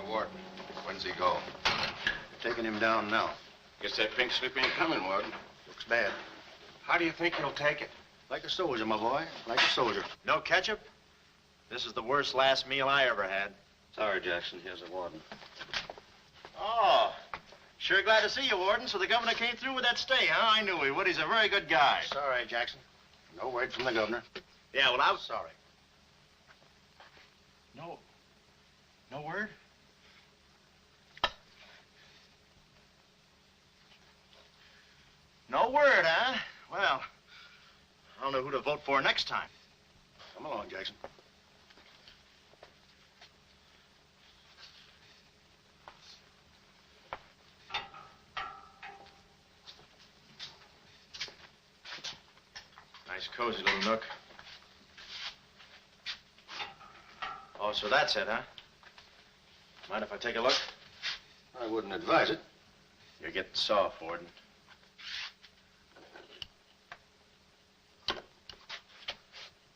Hey, Warden, when's he go? Taking him down now. Guess that pink slip ain't coming, Warden. Looks bad. How do you think he'll take it? Like a soldier, my boy. Like a soldier. No ketchup? This is the worst last meal I ever had. Sorry, Jackson. Here's the warden. Oh, sure glad to see you, Warden. So the governor came through with that stay, huh? I knew he would. He's a very good guy. Sorry, Jackson. No word from the governor. Yeah, well, I'm sorry. No word? No word, huh? Well, I don't know who to vote for next time. Come along, Jackson. Nice, cozy little nook. Oh, so that's it, huh? Mind if I take a look? I wouldn't advise it. You're getting soft, Warden.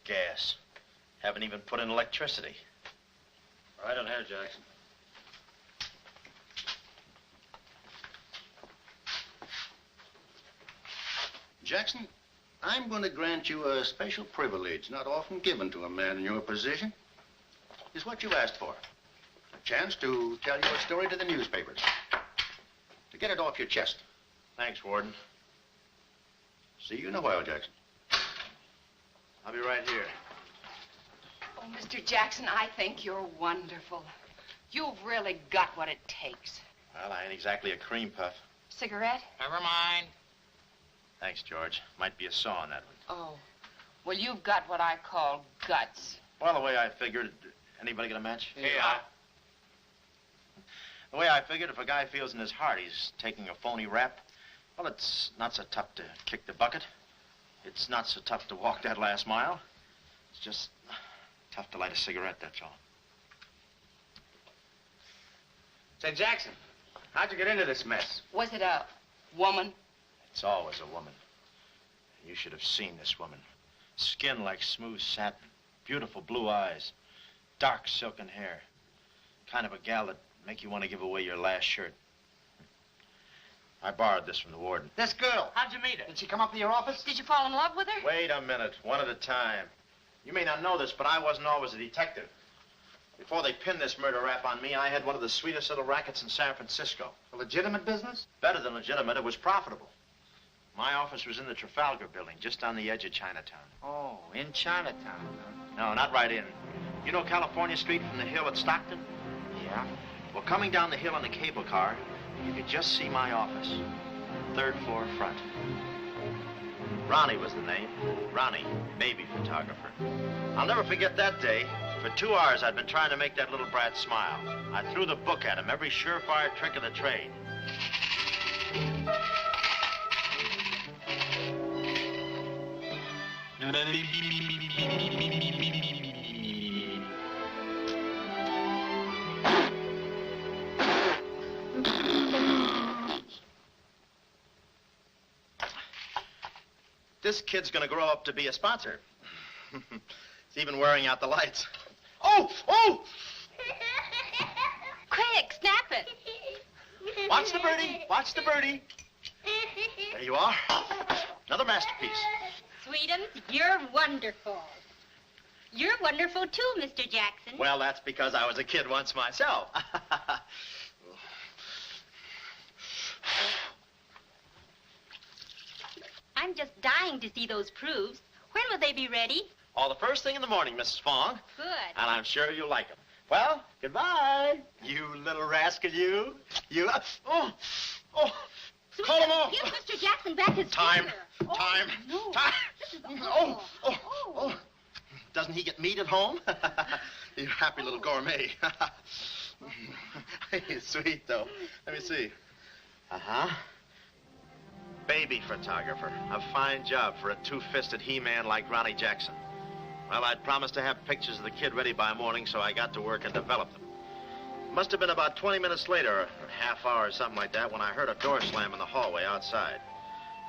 Gas. Haven't even put in electricity. Right on here, Jackson. Jackson, I'm going to grant you a special privilege not often given to a man in your position. It's what you asked for. A chance to tell your story to the newspapers. To get it off your chest. Thanks, Warden. See you in a while, Jackson. I'll be right here. Oh, Mr. Jackson, I think you're wonderful. You've really got what it takes. Well, I ain't exactly a cream puff. Cigarette? Never mind. Thanks, George. Might be a saw on that one. Oh. Well, you've got what I call guts. Well, the way I figured... Anybody get a match? Yeah. The way I figured, if a guy feels in his heart he's taking a phony rap, well, it's not so tough to kick the bucket. It's not so tough to walk that last mile. It's just tough to light a cigarette, that's all. Say, Jackson, how'd you get into this mess? Was it a woman? It's always a woman. You should have seen this woman. Skin like smooth satin, beautiful blue eyes, dark silken hair. Kind of a gal that'd make you want to give away your last shirt. I borrowed this from the warden. This girl, how'd you meet her? Did she come up to your office? Did you fall in love with her? Wait a minute, one at a time. You may not know this, but I wasn't always a detective. Before they pinned this murder rap on me, I had one of the sweetest little rackets in San Francisco. A legitimate business? Better than legitimate, it was profitable. My office was in the Trafalgar building, just on the edge of Chinatown. Oh, in Chinatown, huh? No, not right in. You know California Street from the hill at Stockton? Yeah. Well, coming down the hill in the cable car, you could just see my office. Third floor front. Ronnie was the name. Ronnie, baby photographer. I'll never forget that day. For 2 hours, I'd been trying to make that little brat smile. I threw the book at him, every surefire trick of the trade. This kid's gonna grow up to be a sponsor. He's even wearing out the lights. Oh! Oh! Quick, snap it. Watch the birdie. Watch the birdie. There you are. Another masterpiece. Sweetums, you're wonderful. You're wonderful too, Mr. Jackson. Well, that's because I was a kid once myself. I'm just dying to see those proofs. When will they be ready? All the first thing in the morning, Mrs. Fong. Good. And I'm sure you'll like them. Well, goodbye. You little rascal, you. You. Oh. Sweetums, Call him off. give Mr. Jackson back his Time. finger. Time. No. Time. This is awful. Oh. Doesn't he get meat at home? You happy little gourmet. He's sweet, though. Let me see. Uh-huh. Baby photographer. A fine job for a two-fisted he-man like Ronnie Jackson. Well, I'd promised to have pictures of the kid ready by morning, so I got to work and developed them. Must have been about 20 minutes later, or a half hour or something like that, when I heard a door slam in the hallway outside.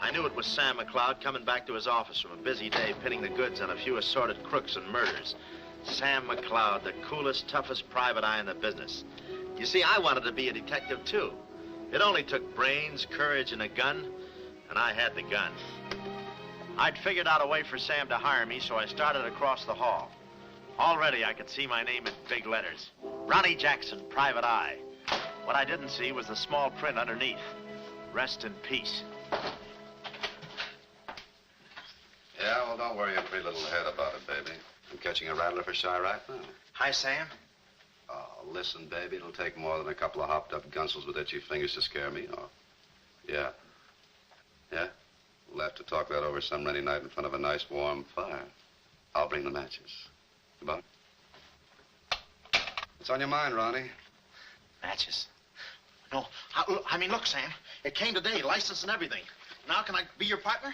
I knew it was Sam McLeod coming back to his office from a busy day pinning the goods on a few assorted crooks and murders. Sam McLeod, the coolest, toughest private eye in the business. You see, I wanted to be a detective, too. It only took brains, courage, and a gun, and I had the gun. I'd figured out a way for Sam to hire me, so I started across the hall. Already, I could see my name in big letters. Ronnie Jackson, Private Eye. What I didn't see was the small print underneath. Rest in peace. Yeah, well, don't worry your pretty little head about it, baby. I'm catching a rattler for shy right now. Hi, Sam. Oh, listen, baby, it'll take more than a couple of hopped-up gunsels with itchy fingers to scare me. Oh, yeah. Yeah? We'll have to talk that over some rainy night in front of a nice warm fire. I'll bring the matches. Goodbye. What's on your mind, Ronnie? Matches. No, I mean, look, Sam. It came today, license and everything. Now can I be your partner?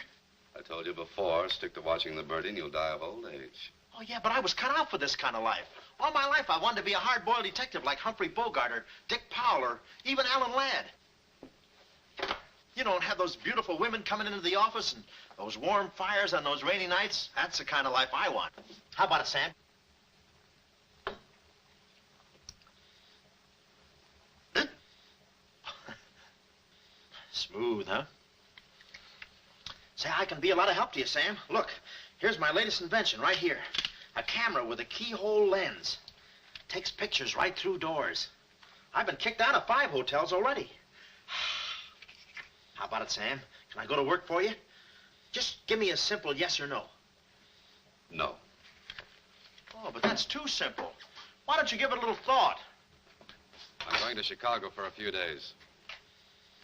I told you before, stick to watching the birdie and you'll die of old age. Oh, yeah, but I was cut out for this kind of life. All my life, I wanted to be a hard-boiled detective like Humphrey Bogart or Dick Powell or even Alan Ladd. You know, and have those beautiful women coming into the office and those warm fires on those rainy nights. That's the kind of life I want. How about it, Sam? Smooth, huh? Say, I can be a lot of help to you, Sam. Look, here's my latest invention right here. A camera with a keyhole lens. Takes pictures right through doors. I've been kicked out of 5 hotels already. How about it, Sam? Can I go to work for you? Just give me a simple yes or no. No. Oh, but that's too simple. Why don't you give it a little thought? I'm going to Chicago for a few days.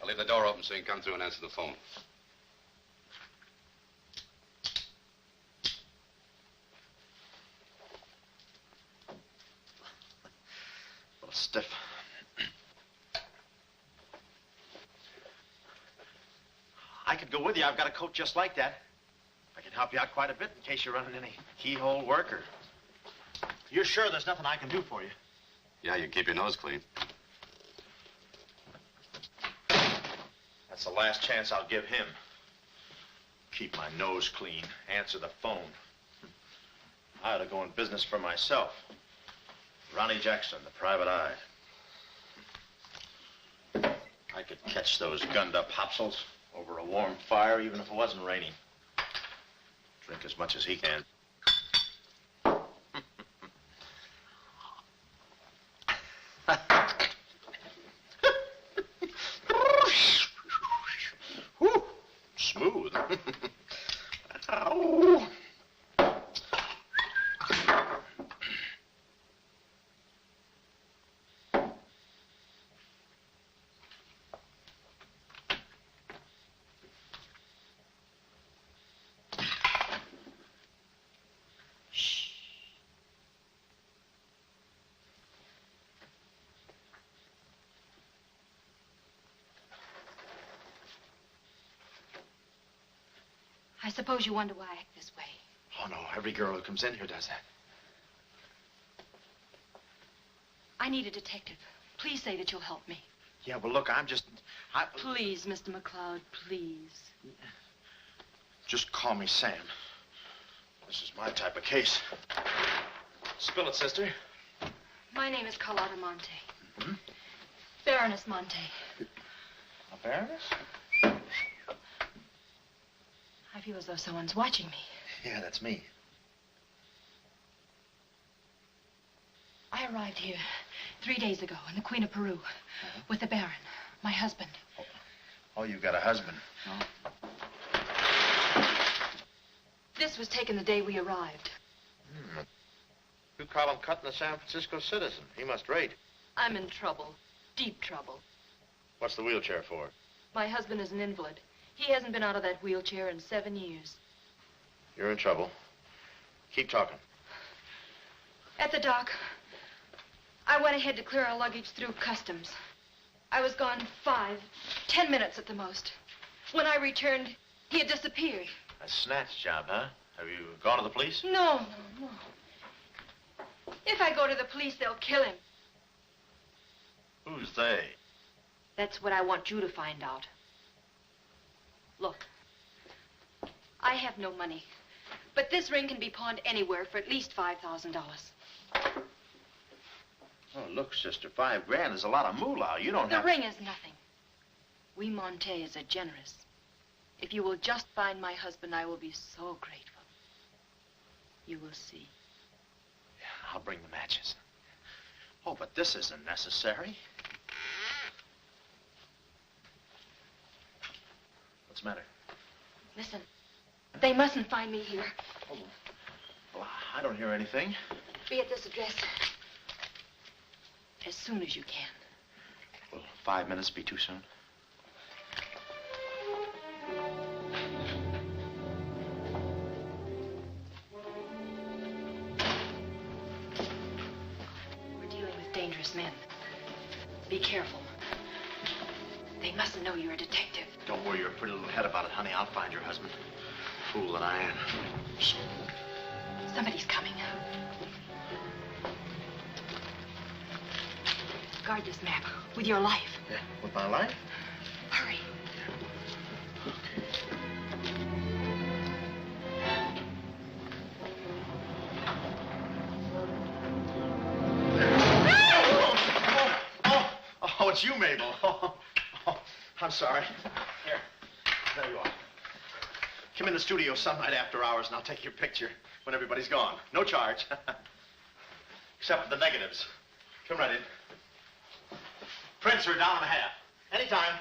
I'll leave the door open so you can come through and answer the phone. A little stiff. I could go with you. I've got a coat just like that. I can help you out quite a bit in case you're running any keyhole work or... You're sure there's nothing I can do for you? Yeah, you keep your nose clean. That's the last chance I'll give him. Keep my nose clean. Answer the phone. I ought to go in business for myself. Ronnie Jackson, the Private Eye. I could catch those gunned-up hopsels over a warm fire, even if it wasn't raining. Drink as much as he can. Whew, smooth. Ow. I suppose you wonder why I act this way. Oh, no, every girl who comes in here does that. I need a detective. Please say that you'll help me. Yeah, well, look, Please, Mr. McLeod, please. Just call me Sam. This is my type of case. Spill it, sister. My name is Carlotta Monte. Mm-hmm. Baroness Monte. A baroness? I feel as though someone's watching me. Yeah, that's me. I arrived here 3 days ago in the Queen of Peru with the Baron, my husband. Oh, you've got a husband. Oh. This was taken the day we arrived. You call him cutting a San Francisco citizen. He must rate. I'm in trouble, deep trouble. What's the wheelchair for? My husband is an invalid. He hasn't been out of that wheelchair in 7 years. You're in trouble. Keep talking. At the dock, I went ahead to clear our luggage through customs. I was gone 5, 10 minutes at the most. When I returned, he had disappeared. A snatch job, huh? Have you gone to the police? No. If I go to the police, they'll kill him. Who's they? That's what I want you to find out. Look, I have no money, but this ring can be pawned anywhere for at least $5,000. Oh, look, sister, $5 is a lot of moolah. You don't The have... ring is nothing. We Montes are generous. If you will just find my husband, I will be so grateful. You will see. Yeah, I'll bring the matches. Oh, but this isn't necessary. What's the matter? Listen, they mustn't find me here. Oh, well, I don't hear anything. Be at this address as soon as you can. Will 5 minutes be too soon? We're dealing with dangerous men. Be careful. They mustn't know you're a detective. Don't worry your pretty little head about it, honey. I'll find your husband. Fool that I am. Shh. Somebody's coming. Guard this map with your life. Yeah, with my life? Hurry. Oh, it's you, Mabel. Oh, I'm sorry. Here, there you are. Come in the studio some night after hours, and I'll take your picture when everybody's gone. No charge. Except for the negatives. Come right in. Prints are $1.50. Anytime.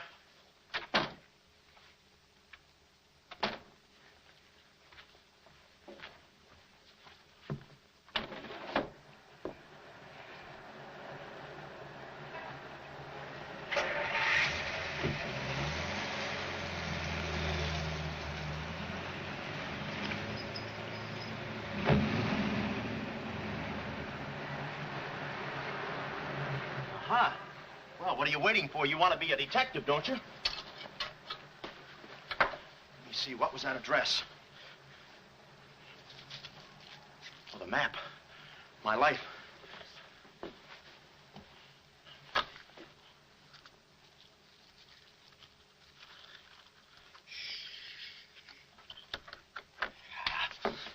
Aha. Well, what are you waiting for? You want to be a detective, don't you? Let me see, what was that address? Oh, the map. My life.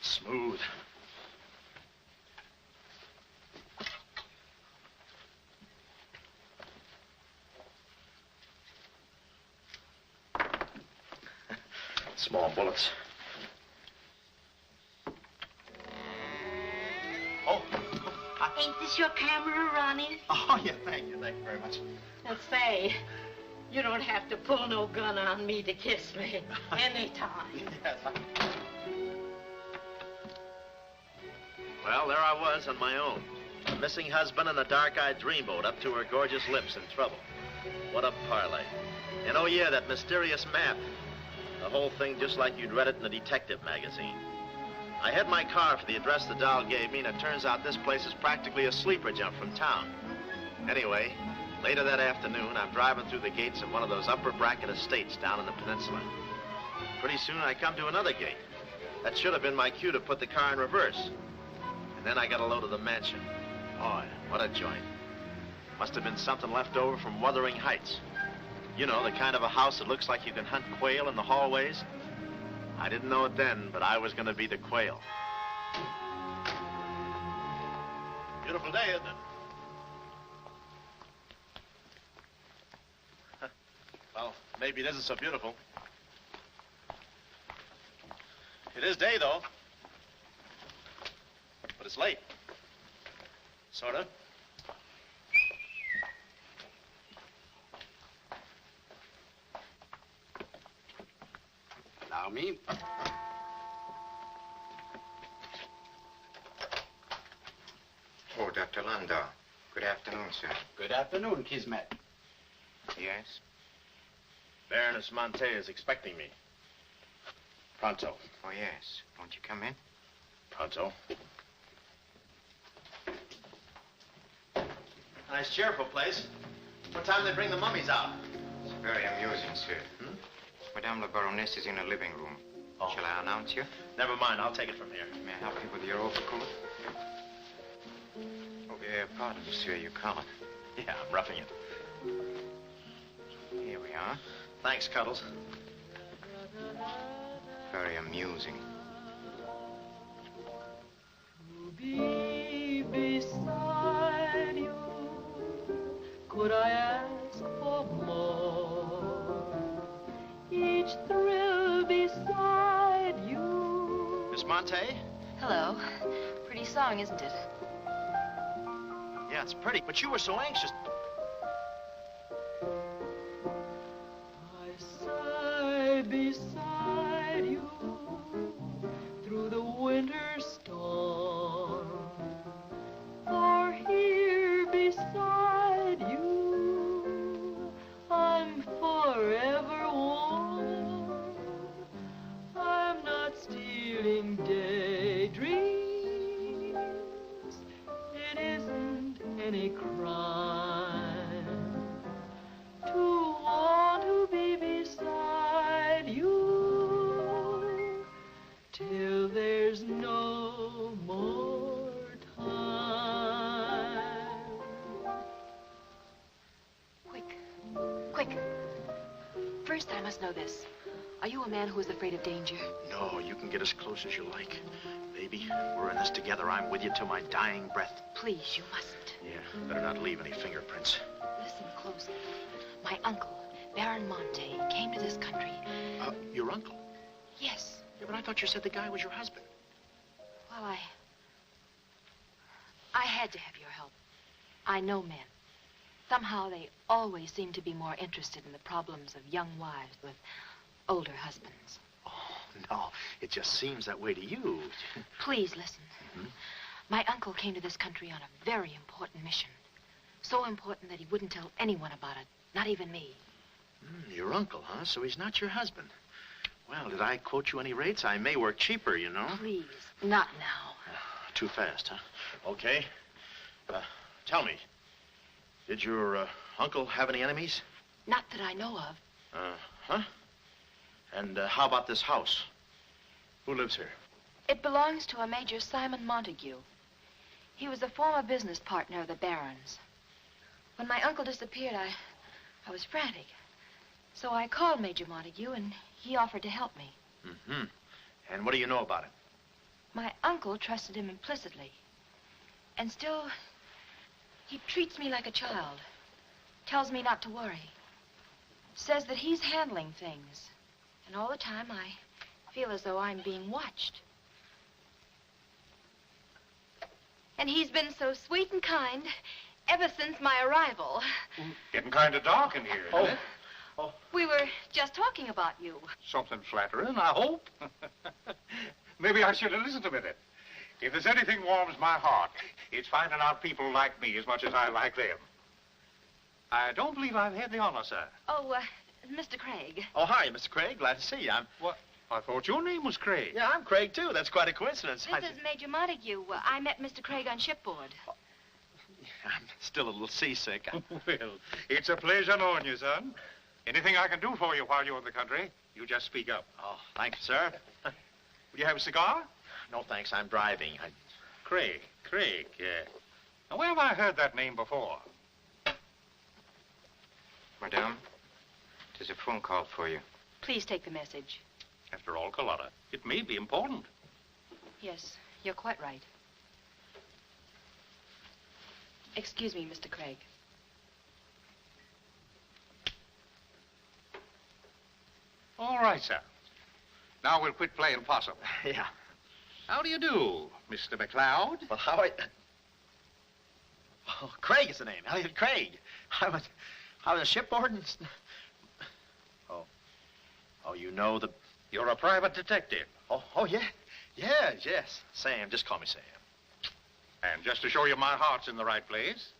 Smooth. Small bullets. Oh. Ain't this your camera, Ronnie? Oh, yeah, thank you very much. And say, you don't have to pull no gun on me to kiss me anytime. Yes. Well, there I was on my own. A missing husband and a dark-eyed dreamboat up to her gorgeous lips in trouble. What a parlay. And oh, yeah, that mysterious map. The whole thing just like you'd read it in a detective magazine. I had my car for the address the doll gave me, and it turns out this place is practically a sleeper jump from town. Anyway, later that afternoon, I'm driving through the gates of one of those upper bracket estates down in the peninsula. Pretty soon, I come to another gate. That should have been my cue to put the car in reverse. And then I got a load of the mansion. Oh, what a joint. Must have been something left over from Wuthering Heights. You know, the kind of a house that looks like you can hunt quail in the hallways. I didn't know it then, but I was going to be the quail. Beautiful day, isn't it? Well, maybe it isn't so beautiful. It is day, though. But it's late. Sort of. Allow me. Oh, Dr. Landau. Good afternoon, sir. Good afternoon, Kismet. Yes? Baroness Monte is expecting me. Pronto. Oh, yes. Won't you come in? Pronto. Nice, cheerful place. What time do they bring the mummies out? It's very amusing, sir. Madame la Baroness is in a living room. Oh. Shall I announce you? Never mind, I'll take it from here. May I help you with your overcoat? Oh, pardon, monsieur, your collar. Yeah, I'm roughing it. Here we are. Thanks, Cuddles. Very amusing. To be beside you could I ask for more? Each thrill beside you. Miss Monte? Hello. Pretty song, isn't it? Yeah, it's pretty, but you were so anxious. I sigh beside you through the winter storm. For here beside you, I'm forever warm. I'm not stealing daydreams. It isn't any crime to want to be beside you till there's no more time. Quick. First, I must know this. Are you a man who is afraid of danger? No, you can get as close as you like. Baby, we're in this together. I'm with you till my dying breath. Please, you mustn't. Yeah, better not leave any fingerprints. Listen closely. My uncle, Baron Monte, came to this country. Your uncle? Yes. Yeah, but I thought you said the guy was your husband. Well, I had to have your help. I know men. Somehow they always seem to be more interested in the problems of young wives with older husbands. Oh, no, it just seems that way to you. Please listen. Mm-hmm. My uncle came to this country on a very important mission. So important that he wouldn't tell anyone about it, not even me. Your uncle, huh? So he's not your husband. Well, did I quote you any rates? I may work cheaper, you know. Please, not now. Too fast, huh? Okay. Tell me, did your uncle have any enemies? Not that I know of. Huh? And how about this house? Who lives here? It belongs to a Major Simon Montague. He was a former business partner of the Baron's. When my uncle disappeared, I was frantic. So I called Major Montague, and he offered to help me. Mm-hmm. And what do you know about it? My uncle trusted him implicitly. And still, he treats me like a child. Tells me not to worry. Says that he's handling things. And all the time, I feel as though I'm being watched. And he's been so sweet and kind ever since my arrival. Getting kind of dark in here, isn't it? We were just talking about you. Something flattering, I hope. Maybe I should have listened a minute. If there's anything warms my heart, it's finding out people like me as much as I like them. I don't believe I've had the honor, sir. Oh, Mr. Craig. Oh, hi, Mr. Craig. Glad to see you. What? I thought your name was Craig. Yeah, I'm Craig, too. That's quite a coincidence. This is Major Montague. I met Mr. Craig on shipboard. I'm still a little seasick. Well, it's a pleasure knowing you, son. Anything I can do for you while you're in the country, you just speak up. Oh, thank you, sir. Will you have a cigar? No, thanks. I'm driving. Craig, yeah. Now, where have I heard that name before? Madame, there's a phone call for you. Please take the message. After all, Carlotta, it may be important. Yes, you're quite right. Excuse me, Mr. Craig. All right, sir. Now we'll quit playing possum. Yeah. How do you do, Mr. McLeod? Well, how are you? Oh, Craig is the name. Elliot Craig. I was shipboard and... Oh, you know the... You're a private detective. Oh, yeah. Yes. Sam, just call me Sam. And just to show you my heart's in the right place,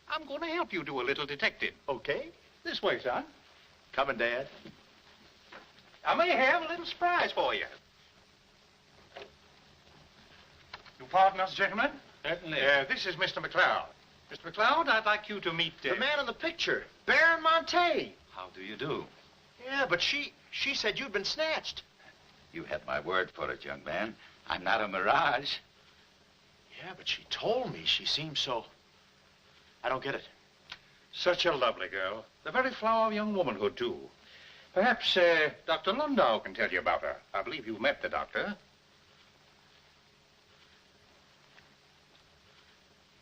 I'm going to help you do a little detective. Okay. This way, son. Coming, Dad. I may have a little surprise for you. You pardon us, gentlemen? Certainly. This is Mr. McLeod. Mr. McLeod, I'd like you to meet... The man in the picture, Baron Monte. How do you do? Yeah, but she said you'd been snatched. You had my word for it, young man. I'm not a mirage. Yeah, but she told me she seemed so... I don't get it. Such a lovely girl. The very flower of young womanhood, too. Perhaps Dr. Lundau can tell you about her. I believe you've met the doctor.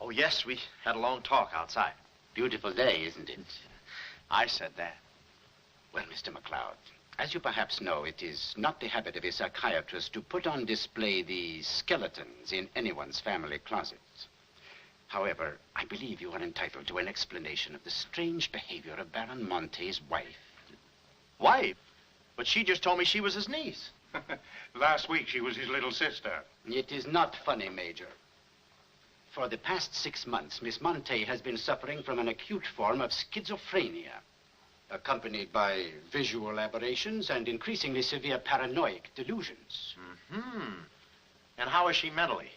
Oh, yes, we had a long talk outside. Beautiful day, isn't it? I said that. Well, Mr. McLeod, as you perhaps know, it is not the habit of a psychiatrist to put on display the skeletons in anyone's family closet. However, I believe you are entitled to an explanation of the strange behavior of Baron Monte's wife. Wife? But she just told me she was his niece. Last week, she was his little sister. It is not funny, Major. For the past 6 months, Miss Monte has been suffering from an acute form of schizophrenia, accompanied by visual aberrations and increasingly severe paranoid delusions. Mm-hmm. And how is she mentally?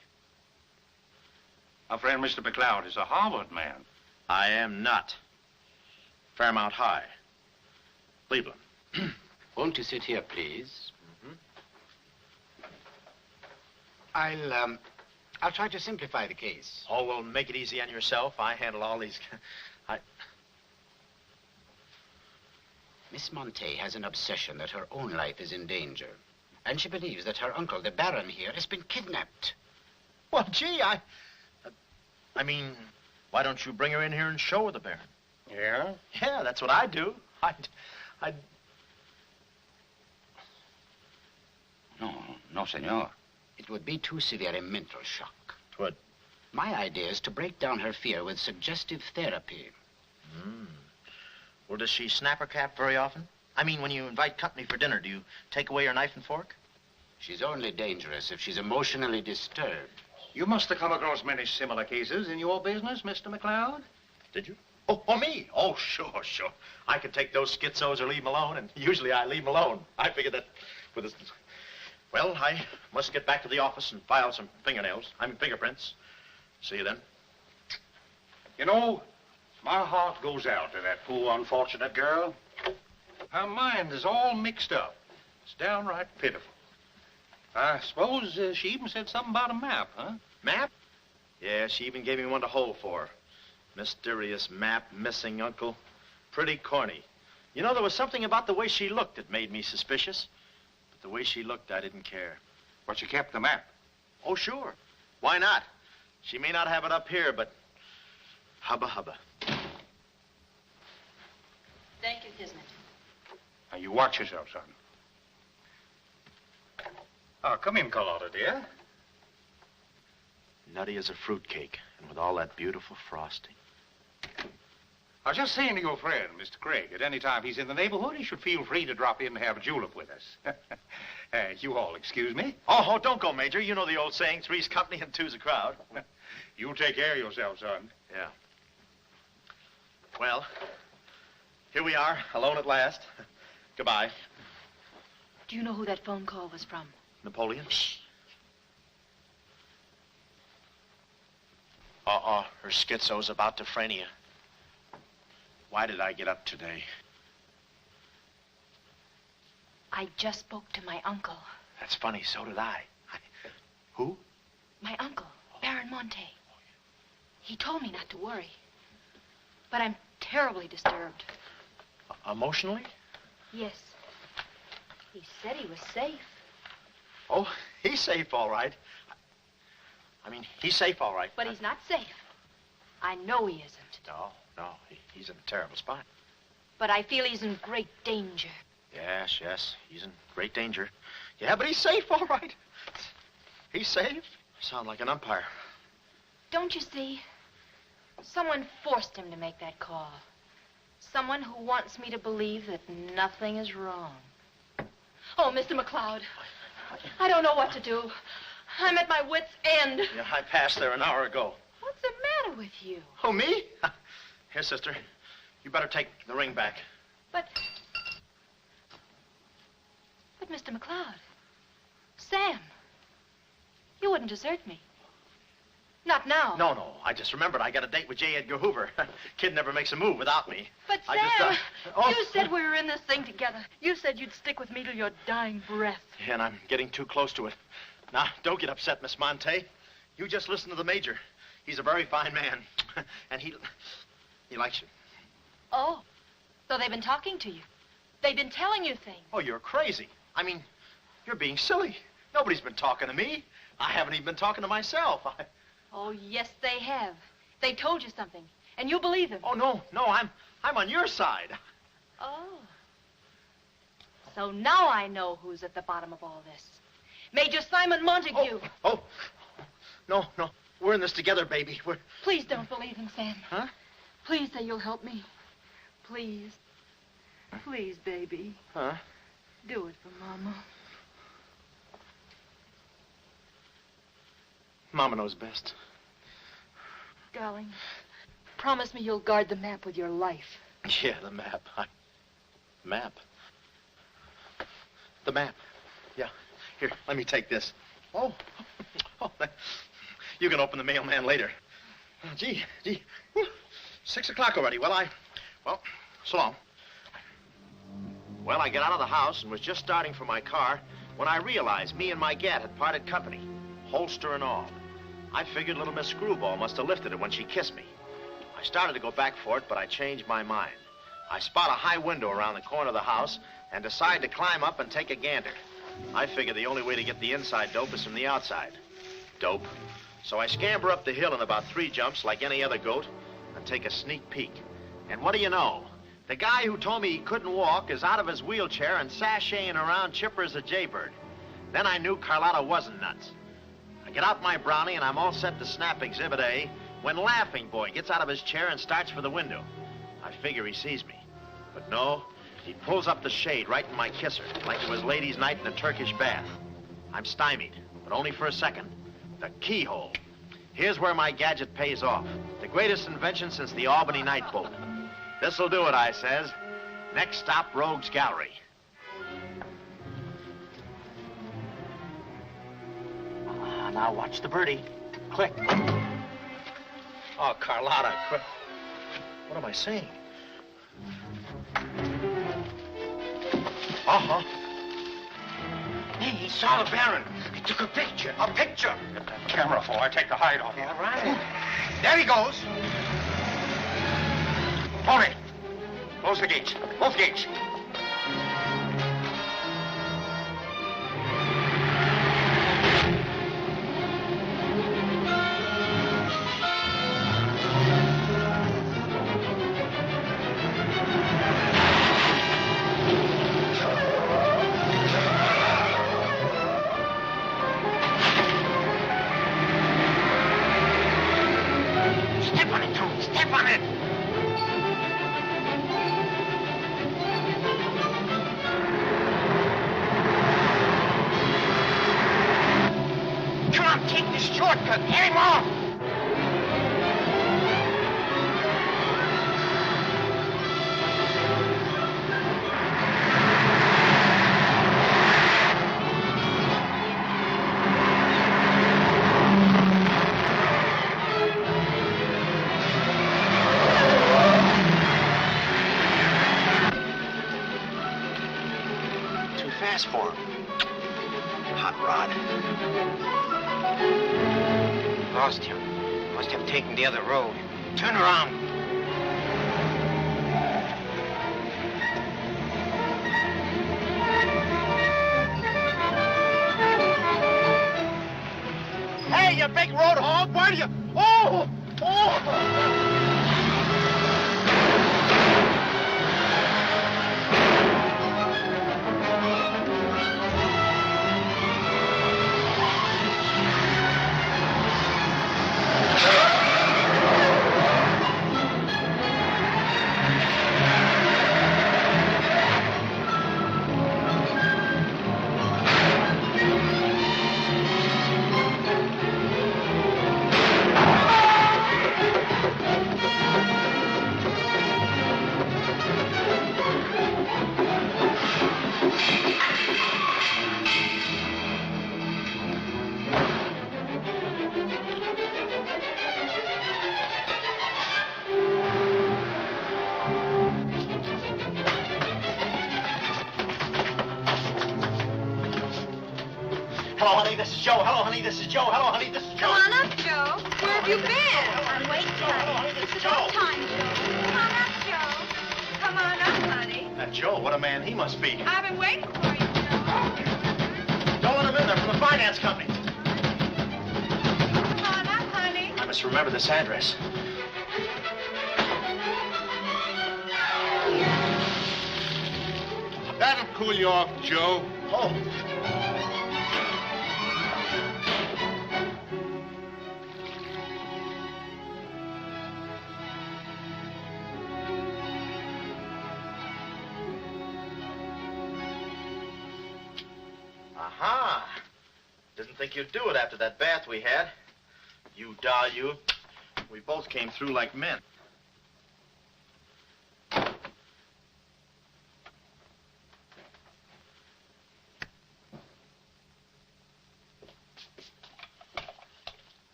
Our friend Mr. McLeod is a Harvard man. I am not. Fairmount High. Cleveland. Won't you sit here, please? Mm-hmm. I'll try to simplify the case. Oh, well, make it easy on yourself. I handle all these... Miss Monte has an obsession that her own life is in danger. And she believes that her uncle, the Baron here, has been kidnapped. Well, gee, I mean, why don't you bring her in here and show her the Baron? Yeah? Yeah, that's what I'd do. I'd... No, senor. It would be too severe a mental shock. Twould. My idea is to break down her fear with suggestive therapy. Well, does she snap her cap very often? I mean, when you invite company for dinner, do you take away her knife and fork? She's only dangerous if she's emotionally disturbed. You must have come across many similar cases in your business, Mr. McLeod. Did you? Oh, me? Oh, sure. I could take those schizos or leave them alone, and usually I leave them alone. I figured that with this... Well, I must get back to the office and file some fingerprints. See you then. You know, my heart goes out to that poor, unfortunate girl. Her mind is all mixed up. It's downright pitiful. I suppose she even said something about a map, huh? Map? Yeah, she even gave me one to hold for. Mysterious map, missing uncle. Pretty corny. You know, there was something about the way she looked that made me suspicious. But the way she looked, I didn't care. But she kept the map. Oh, sure. Why not? She may not have it up here, but hubba hubba. Thank you, Kismet. Now, you watch yourself, son. Oh, come in, Carlotta, dear. Nutty as a fruitcake, and with all that beautiful frosting. I was just saying to your friend, Mr. Craig, at any time he's in the neighborhood, he should feel free to drop in and have a julep with us. You all excuse me? Oh, don't go, Major. You know the old saying, three's company and two's a crowd. You take care of yourself, son. Yeah. Well, here we are, alone at last. Goodbye. Do you know who that phone call was from? Napoleon? Shh. Her schizo's about to frania. Why did I get up today? I just spoke to my uncle. That's funny, so did I. Who? My uncle, Baron Monte. He told me not to worry. But I'm terribly disturbed. Emotionally? Yes. He said he was safe. Oh, he's safe, all right. I mean, he's safe, all right. But he's not safe. I know he isn't. No, he's in a terrible spot. But I feel he's in great danger. Yes, he's in great danger. Yeah, but he's safe, all right. He's safe. Sound like an umpire. Don't you see? Someone forced him to make that call. Someone who wants me to believe that nothing is wrong. Oh, Mr. McLeod, I don't know what to do. I'm at my wit's end. Yeah, I passed there an hour ago. What's the matter with you? Oh, me? Here, sister. You better take the ring back. But Mr. McLeod, Sam, you wouldn't desert me. Not now. No. I just remembered I got a date with J. Edgar Hoover. Kid never makes a move without me. But Sam, you said we were in this thing together. You said you'd stick with me till your dying breath. Yeah, and I'm getting too close to it. Now, don't get upset, Miss Monte. You just listen to the Major. He's a very fine man. And he likes you. Oh, so they've been talking to you. They've been telling you things. Oh, you're crazy. I mean, you're being silly. Nobody's been talking to me. I haven't even been talking to myself. Oh, yes, they have. They told you something. And you believe him? Oh, no, I'm on your side. Oh. So now I know who's at the bottom of all this. Major Simon Montague. Oh, no. We're in this together, baby. Please don't believe him, Sam. Huh? Please say you'll help me. Please. Please, baby. Huh? Do it for Mama. Mama knows best. Darling, promise me you'll guard the map with your life. Yeah, the map. Map? The map. Yeah. Here, let me take this. Oh. You can open the mailman later. Gee. Whew. 6 o'clock already. Well, so long. Well, I get out of the house and was just starting for my car when I realized me and my gat had parted company, holster and all. I figured little Miss Screwball must have lifted it when she kissed me. I started to go back for it, but I changed my mind. I spot a high window around the corner of the house and decide to climb up and take a gander. I figure the only way to get the inside dope is from the outside. Dope. So I scamper up the hill in about 3 jumps like any other goat and take a sneak peek. And what do you know? The guy who told me he couldn't walk is out of his wheelchair and sashaying around chipper as a jaybird. Then I knew Carlotta wasn't nuts. I get out my brownie and I'm all set to snap Exhibit A when Laughing Boy gets out of his chair and starts for the window. I figure he sees me. But no, he pulls up the shade right in my kisser, like it was ladies' night in a Turkish bath. I'm stymied, but only for a second. The keyhole. Here's where my gadget pays off. The greatest invention since the Albany night boat. This'll do it, I says. Next stop, Rogue's Gallery. Now watch the birdie. Click. Oh, Carlotta, quick. What am I saying? Uh-huh. Hey, he saw the Baron. He took a picture. A picture? Get that camera, boy. Take the hide off. Yeah, right. There he goes. Tony, close the gates. Both gates. Lost him. Must have taken the other road. Turn around. Hey, you big road hog, why do you... Oh! Hello, honey, this is Joe. Hello, honey, this is Joe. Hello, honey, this is Joe. Come on up, Joe. Where have you been? I'm waiting, honey. This is It's about Joe. time, Joe. Come on up, Joe. Come on up, honey. That Joe, what a man he must be. I've been waiting for you, Joe. Don't let him in. They're from the finance company. Come on up, honey. I must remember this address. cool you off, Joe. Oh. Aha! Didn't think you'd do it after that bath we had. You doll, you. We both came through like men.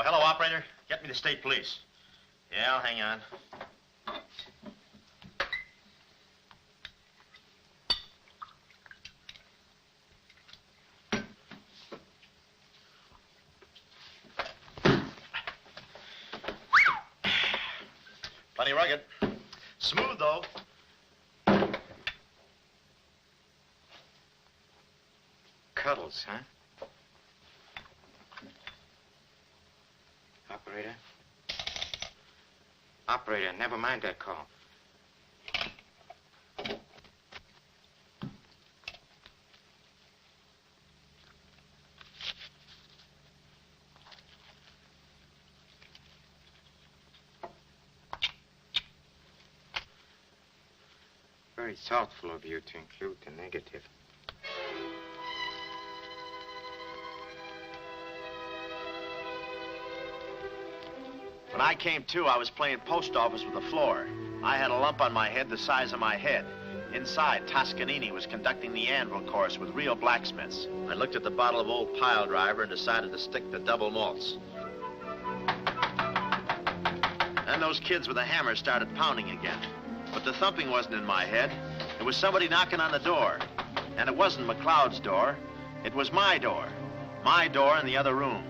Oh, hello, operator. Get me the state police. Yeah, I'll hang on. Plenty rugged. Smooth, though. Cuddles, huh? Operator? Operator, never mind that call. Very thoughtful of you to include the negative. When I came to, I was playing post office with the floor. I had a lump on my head the size of my head. Inside, Toscanini was conducting the anvil course with real blacksmiths. I looked at the bottle of old pile driver and decided to stick to double malts. Then those kids with the hammer started pounding again. But the thumping wasn't in my head. It was somebody knocking on the door. And it wasn't McLeod's door. It was my door. My door in the other room.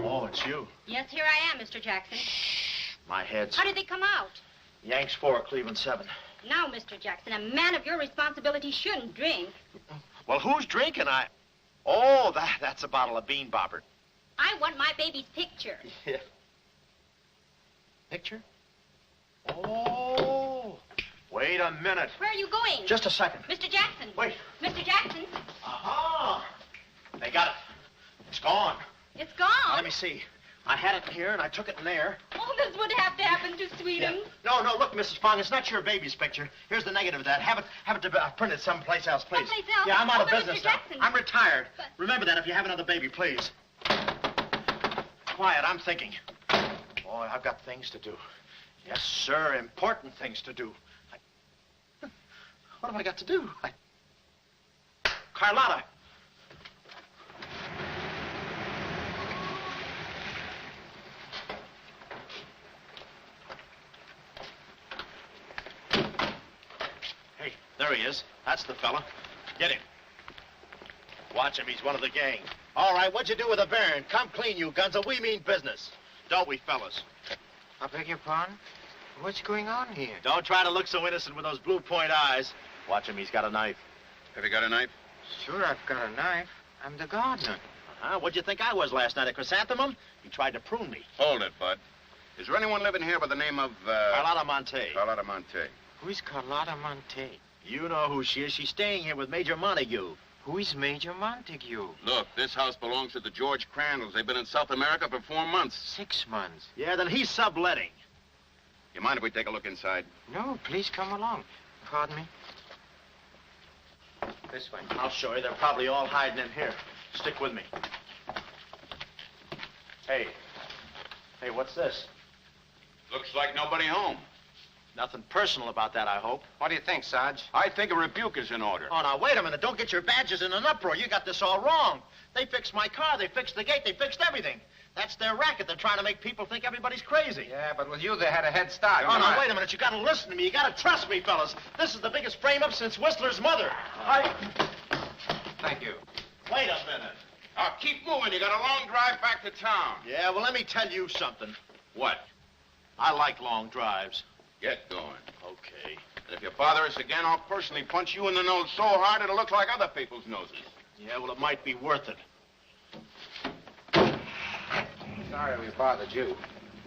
Oh, it's you. Yes, here I am, Mr. Jackson. My head's... How did they come out? Yanks 4, Cleveland 7. Now, Mr. Jackson, a man of your responsibility shouldn't drink. Well, who's drinking? Oh, that's a bottle of Bean Bobber. I want my baby's picture. Yeah. Picture? Oh. Wait a minute. Where are you going? Just a second. Mr. Jackson. Wait. Mr. Jackson. Aha! They got it. It's gone. It's gone. Now, let me see. I had it here, and I took it in there. Oh, this would have to happen to Sweetums. Yeah. No, look, Mrs. Fong, it's not your baby's picture. Here's the negative of that. Have it printed someplace else, please. Someplace else? Yeah, I'm out of but business Mr. now. Jackson. I'm retired. But... Remember that if you have another baby, please. Quiet, I'm thinking. Boy, I've got things to do. Yes, sir, important things to do. What have I got to do? Carlotta. Hey, there he is. That's the fella. Get him. Watch him. He's one of the gang. All right, what'd you do with the Baron? Come clean, you gunzo. We mean business. Don't we, fellas? I beg your pardon? What's going on here? Don't try to look so innocent with those blue point eyes. Watch him. He's got a knife. Have you got a knife? Sure, I've got a knife. I'm the gardener. What'd you think I was last night, a chrysanthemum? He tried to prune me. Hold it, Bud. Is there anyone living here by the name of, Carlotta Monte. Carlotta Monte. Who's Carlotta Monte? You know who she is. She's staying here with Major Montague. Who is Major Montague? Look, this house belongs to the George Crandalls. They've been in South America for 4 months. 6 months. Yeah, then he's subletting. You mind if we take a look inside? No, please come along. Pardon me? This way. I'll show you. They're probably all hiding in here. Stick with me. Hey, what's this? Looks like nobody home. Nothing personal about that, I hope. What do you think, Sarge? I think a rebuke is in order. Oh, now, wait a minute. Don't get your badges in an uproar. You got this all wrong. They fixed my car. They fixed the gate. They fixed everything. That's their racket. They're trying to make people think everybody's crazy. Yeah, but with you, they had a head start. Oh, now, wait a minute. You got to listen to me. You got to trust me, fellas. This is the biggest frame-up since Whistler's mother. Thank you. Wait a minute. Now, keep moving. You got a long drive back to town. Yeah, well, let me tell you something. What? I like long drives. Get going. Okay. And if you bother us again, I'll personally punch you in the nose so hard it'll look like other people's noses. Yeah, well, it might be worth it. Sorry we bothered you.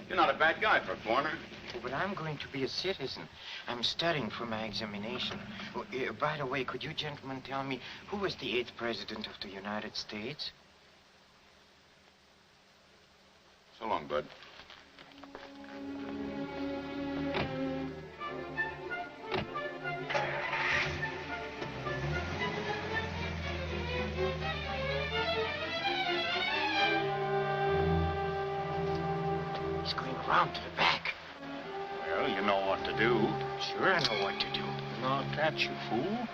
You're not a bad guy for a foreigner. But I'm going to be a citizen. I'm studying for my examination. Oh, by the way, could you gentlemen tell me who was the 8th president of the United States? So long, Bud. He's going around to the back. Well, you know what to do. Sure, I know what to do. Not that, you fool.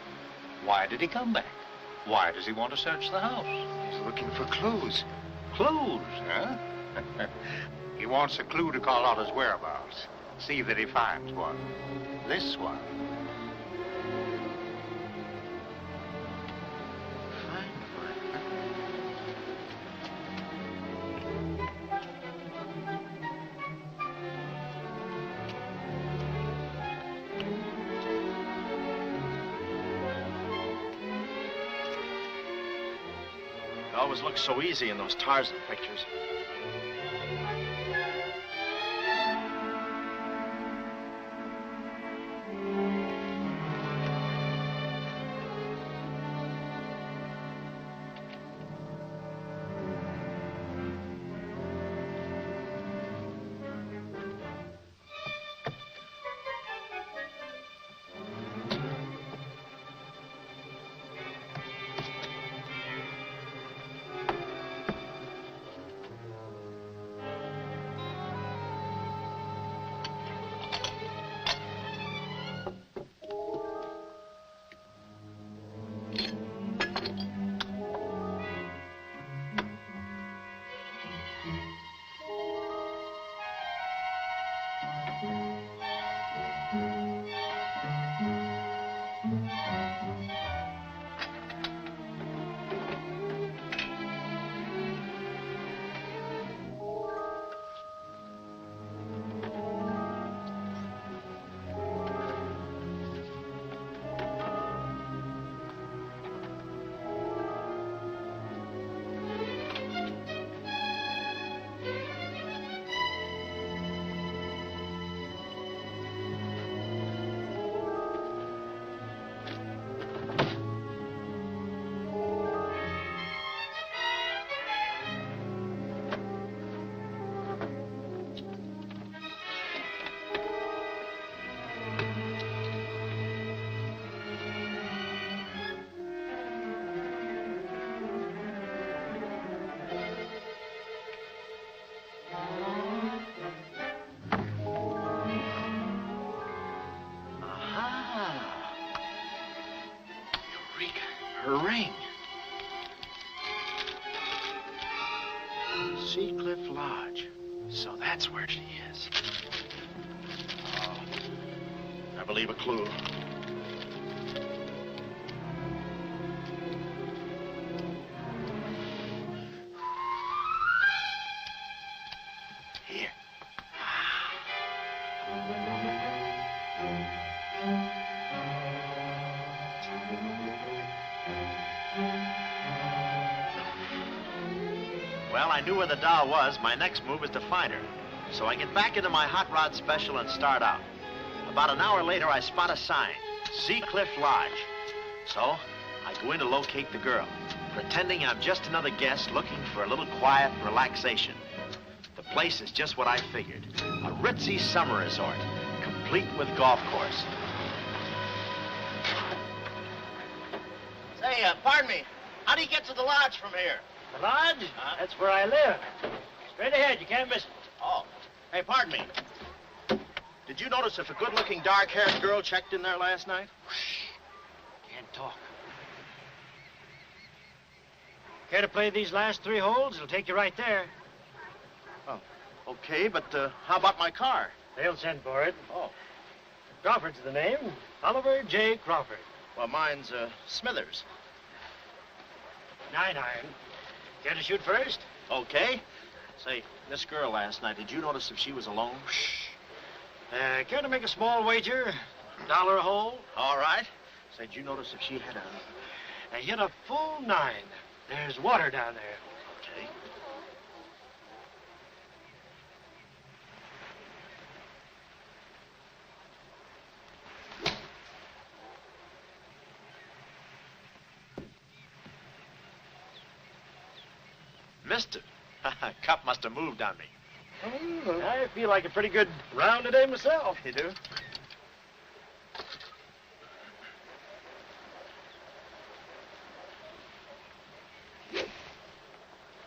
Why did he come back? Why does he want to search the house? He's looking for clues. Clues, huh? He wants a clue to call out his whereabouts. See that he finds one. This one. It always looks so easy in those Tarzan pictures. Her ring. Sea Cliff Lodge. So that's where she is. Oh, I believe a clue. Here. Well, I knew where the doll was. My next move is to find her. So I get back into my hot rod special and start out. About an hour later, I spot a sign, Sea Cliff Lodge. So I go in to locate the girl, pretending I'm just another guest looking for a little quiet relaxation. The place is just what I figured, a ritzy summer resort, complete with golf course. Say, pardon me, how do you get to the lodge from here? The lodge? That's where I live. Straight ahead, you can't miss it. Oh, hey, pardon me. Did you notice if a good-looking, dark-haired girl checked in there last night? Can't talk. Care to play these last 3 holes? It'll take you right there. Oh, okay, but how about my car? They'll send for it. Oh. Crawford's the name. Oliver J. Crawford. Well, mine's Smithers. 9 iron. Care to shoot first? Okay. Say, this girl last night, did you notice if she was alone? Care to make a small wager? $1 a hole? All right. Say, did you notice if she had I hit a full 9. There's water down there. Okay. Mister. Cup must have moved on me. I feel like a pretty good round today myself. You do?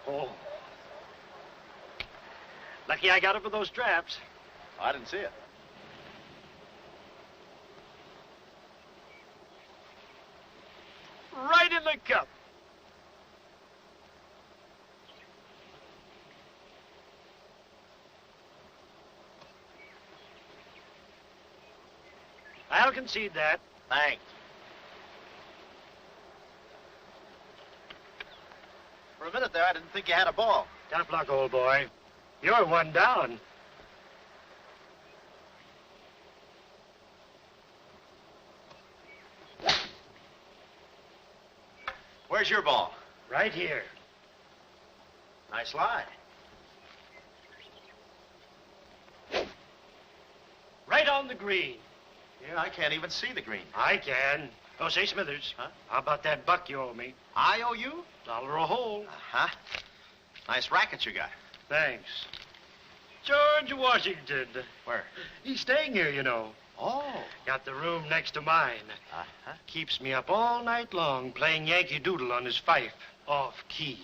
Oh. Lucky I got up with those straps. I didn't see it. Right in the cup. I'll concede that. Thanks. For a minute there, I didn't think you had a ball. Tough luck, old boy. You're one down. Where's your ball? Right here. Nice lie. Right on the green. Yeah, I can't even see the green. I can. Oh, say, Smithers. Huh? How about that buck you owe me? I owe you? $1 a hole. Uh-huh. Nice racket you got. Thanks. George Washington. Where? He's staying here, you know. Oh. Got the room next to mine. Uh-huh. Keeps me up all night long playing Yankee Doodle on his fife. Off key.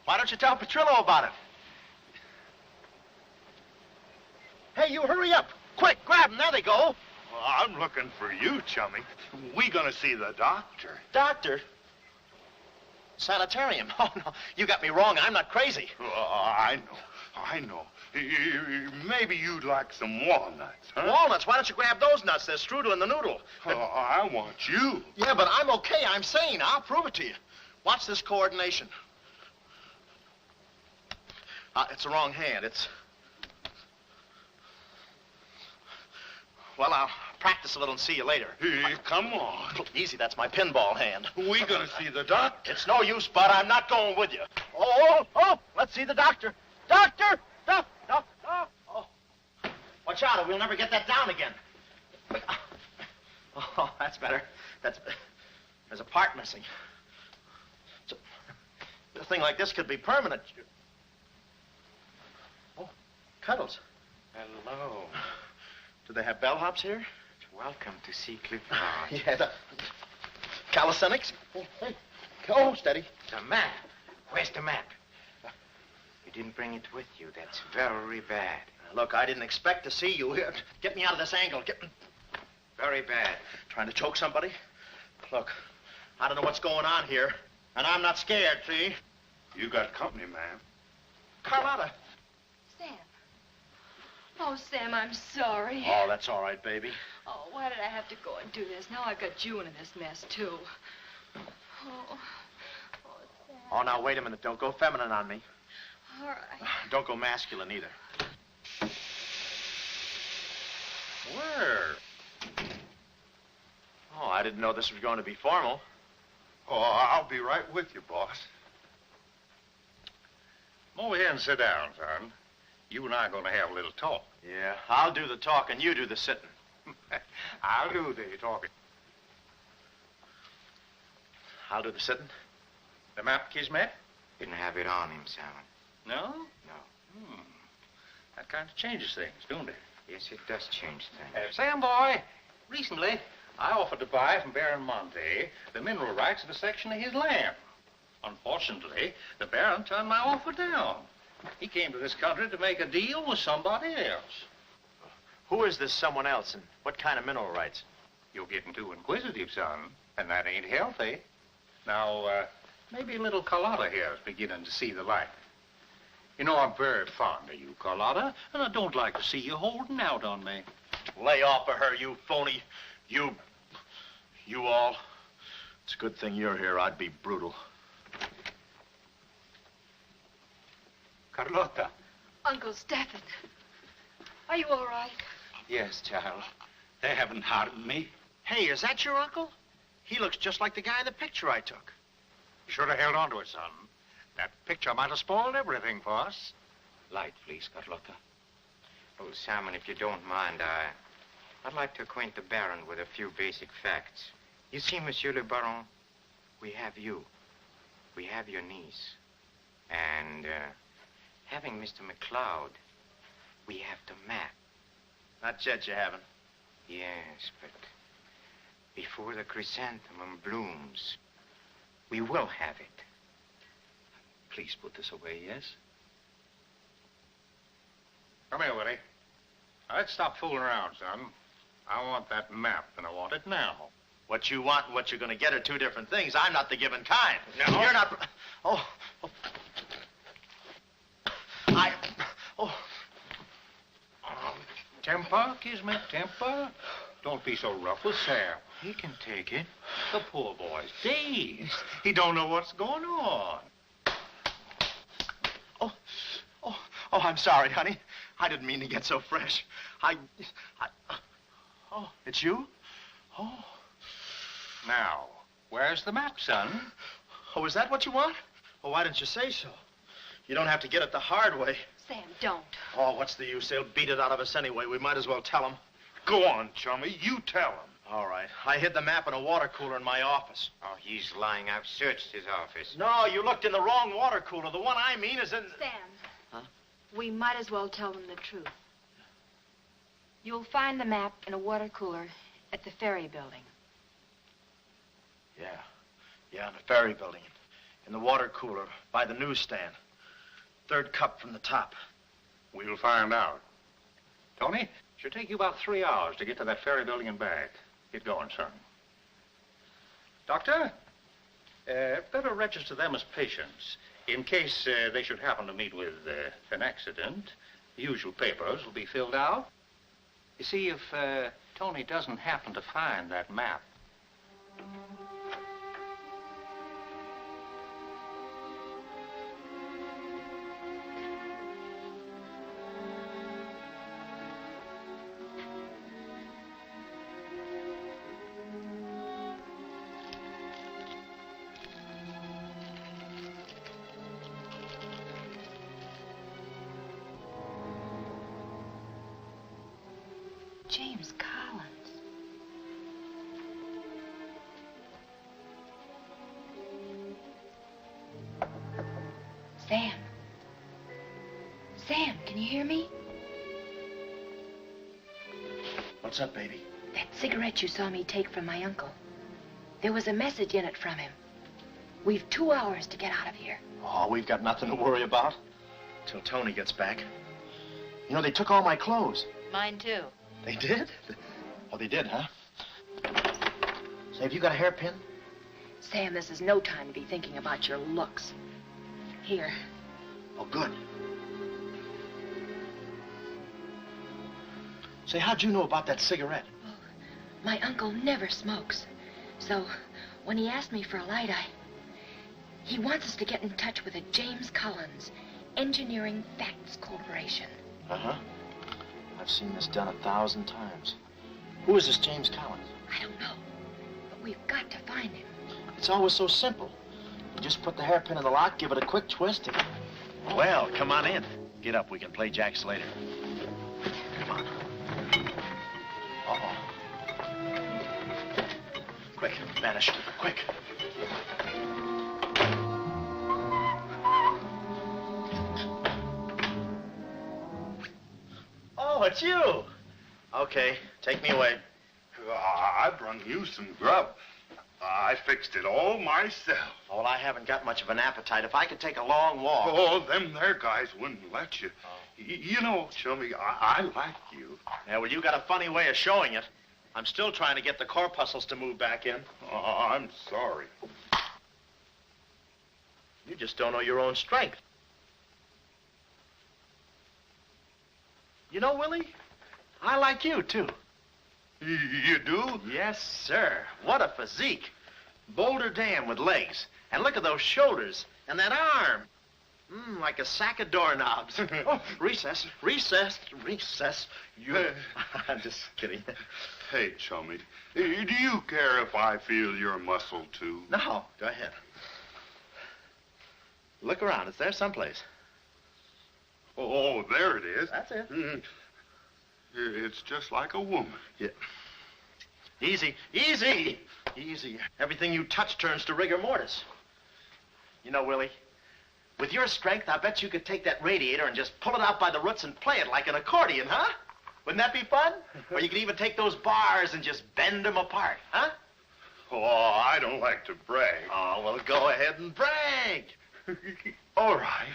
Why don't you tell Petrillo about it? Hey, you hurry up. Quick, grab them. There they go. Well, I'm looking for you, chummy. We gonna see the doctor. Doctor? Sanitarium. Oh, no. You got me wrong. I'm not crazy. I know. Maybe you'd like some walnuts, huh? Walnuts? Why don't you grab those nuts? There's strudel in the noodle. I want you. Yeah, but I'm okay. I'm sane. I'll prove it to you. Watch this coordination. It's the wrong hand. It's... Well, I'll practice a little and see you later. Hey, come on. Easy, that's my pinball hand. We gonna see the doctor. It's no use, Bud. I'm not going with you. Oh, let's see the doctor. Doctor! Oh. Watch out, or we'll never get that down again. Oh, that's better. There's a part missing. A thing like this could be permanent. Oh, Cuddles. Hello. Do they have bellhops here? Welcome to see Clifford. Yeah, the calisthenics. Hey. Oh, steady. The map. Where's the map? You didn't bring it with you. That's very bad. Look, I didn't expect to see you here. Get me out of this angle. Very bad. Trying to choke somebody? Look, I don't know what's going on here, and I'm not scared, see? You got company, ma'am. Carlotta. Sam. Oh, Sam, I'm sorry. Oh, that's all right, baby. Oh, why did I have to go and do this? Now I've got you in this mess, too. Oh, Sam. Oh, now, wait a minute. Don't go feminine on me. All right. Don't go masculine, either. Where? Oh, I didn't know this was going to be formal. Oh, I'll be right with you, boss. Come over here and sit down, son. You and I are going to have a little talk. Yeah, I'll do the talking, you do the sitting. I'll do the talking. I'll do the sitting. The map, Kismet? Didn't have it on him, Sam. No? No. That kind of changes things, don't it? Yes, it does change things. Sam, boy, recently I offered to buy from Baron Monte the mineral rights of a section of his land. Unfortunately, the Baron turned my offer down. He came to this country to make a deal with somebody else. Who is this someone else, and what kind of mineral rights? You're getting too inquisitive, son, and that ain't healthy. Now, maybe little Carlotta here is beginning to see the light. You know, I'm very fond of you, Carlotta, and I don't like to see you holding out on me. Lay off of her, you phony. You all. It's a good thing you're here. I'd be brutal. Carlotta. Uncle Stafford, are you all right? Yes, child. They haven't harmed me. Hey, is that your uncle? He looks just like the guy in the picture I took. You should have held on to it, son. That picture might have spoiled everything for us. Light, please, Carlotta. Oh, Simon, if you don't mind, I'd like to acquaint the Baron with a few basic facts. You see, Monsieur le Baron, we have you. We have your niece. And, having Mr. McLeod, we have the map. Not yet, you haven't. Yes, but before the chrysanthemum blooms, we will have it. Please put this away, yes? Come here, Willie. Now, let's stop fooling around, son. I want that map, and I want it now. What you want and what you're going to get are two different things. I'm not the given kind. No? You're not... Oh. Temper, Kismet, temper. Don't be so rough with Sam. He can take it. The poor boy's dazed. He don't know what's going on. Oh, I'm sorry, honey. I didn't mean to get so fresh. Oh, it's you? Oh. Now, where's the map, son? Oh, is that what you want? Well, why didn't you say so? You don't have to get it the hard way. Sam, don't. Oh, what's the use? They'll beat it out of us anyway. We might as well tell them. Go on, chummy. You tell him. All right. I hid the map in a water cooler in my office. Oh, he's lying. I've searched his office. No, you looked in the wrong water cooler. The one I mean is in... Sam. Huh? We might as well tell them the truth. You'll find the map in a water cooler at the ferry building. Yeah, in the ferry building. In the water cooler by the newsstand. Third cup from the top. We'll find out. Tony, should take you about 3 hours to get to that ferry building and back. Get going, son. Doctor, better register them as patients. In case they should happen to meet with an accident, the usual papers will be filled out. You see, if Tony doesn't happen to find that map... James Collins. Sam. Sam, can you hear me? What's up, baby? That cigarette you saw me take from my uncle. There was a message in it from him. We've 2 hours to get out of here. Oh, we've got nothing to worry about. Till Tony gets back. You know, they took all my clothes. Mine, too. They did? Oh, they did, huh? Say, have you got a hairpin? Sam, this is no time to be thinking about your looks. Here. Oh, good. Say, how'd you know about that cigarette? Well, my uncle never smokes. So, when he asked me for a light, he wants us to get in touch with a James Collins Engineering Facts Corporation. Uh-huh. I've seen this done 1,000 times. Who is this James Collins? I don't know, but we've got to find him. It's always so simple. You just put the hairpin in the lock, give it a quick twist, and... Well, come on in. Get up. We can play jacks later. Come on. Uh-oh. Quick, vanish. Quick. Oh, it's you. Okay, take me away. I brung you some grub. I fixed it all myself. Oh, well, I haven't got much of an appetite. If I could take a long walk... Oh, them there guys wouldn't let you. You know, Chummy, I like you. Yeah, well, you got a funny way of showing it. I'm still trying to get the corpuscles to move back in. Oh, I'm sorry. You just don't know your own strength. You know, Willie, I like you, too. You do? Yes, sir. What a physique. Boulder Dam with legs. And look at those shoulders. And that arm. Like a sack of doorknobs. Oh, recess, recess, recess. I'm just kidding. Hey, Chummy, do you care if I feel your muscle, too? No, go ahead. Look around. It's there someplace. Oh, there it is. That's it. It's just like a woman. Yeah. Easy, easy, easy. Everything you touch turns to rigor mortis. You know, Willie, With your strength, I bet you could take that radiator and just pull it out by the roots and play it like an accordion, huh? Wouldn't that be fun? Or you could even take those bars and just bend them apart, huh? Oh, I don't like to brag. Oh, well, go ahead and brag. All right.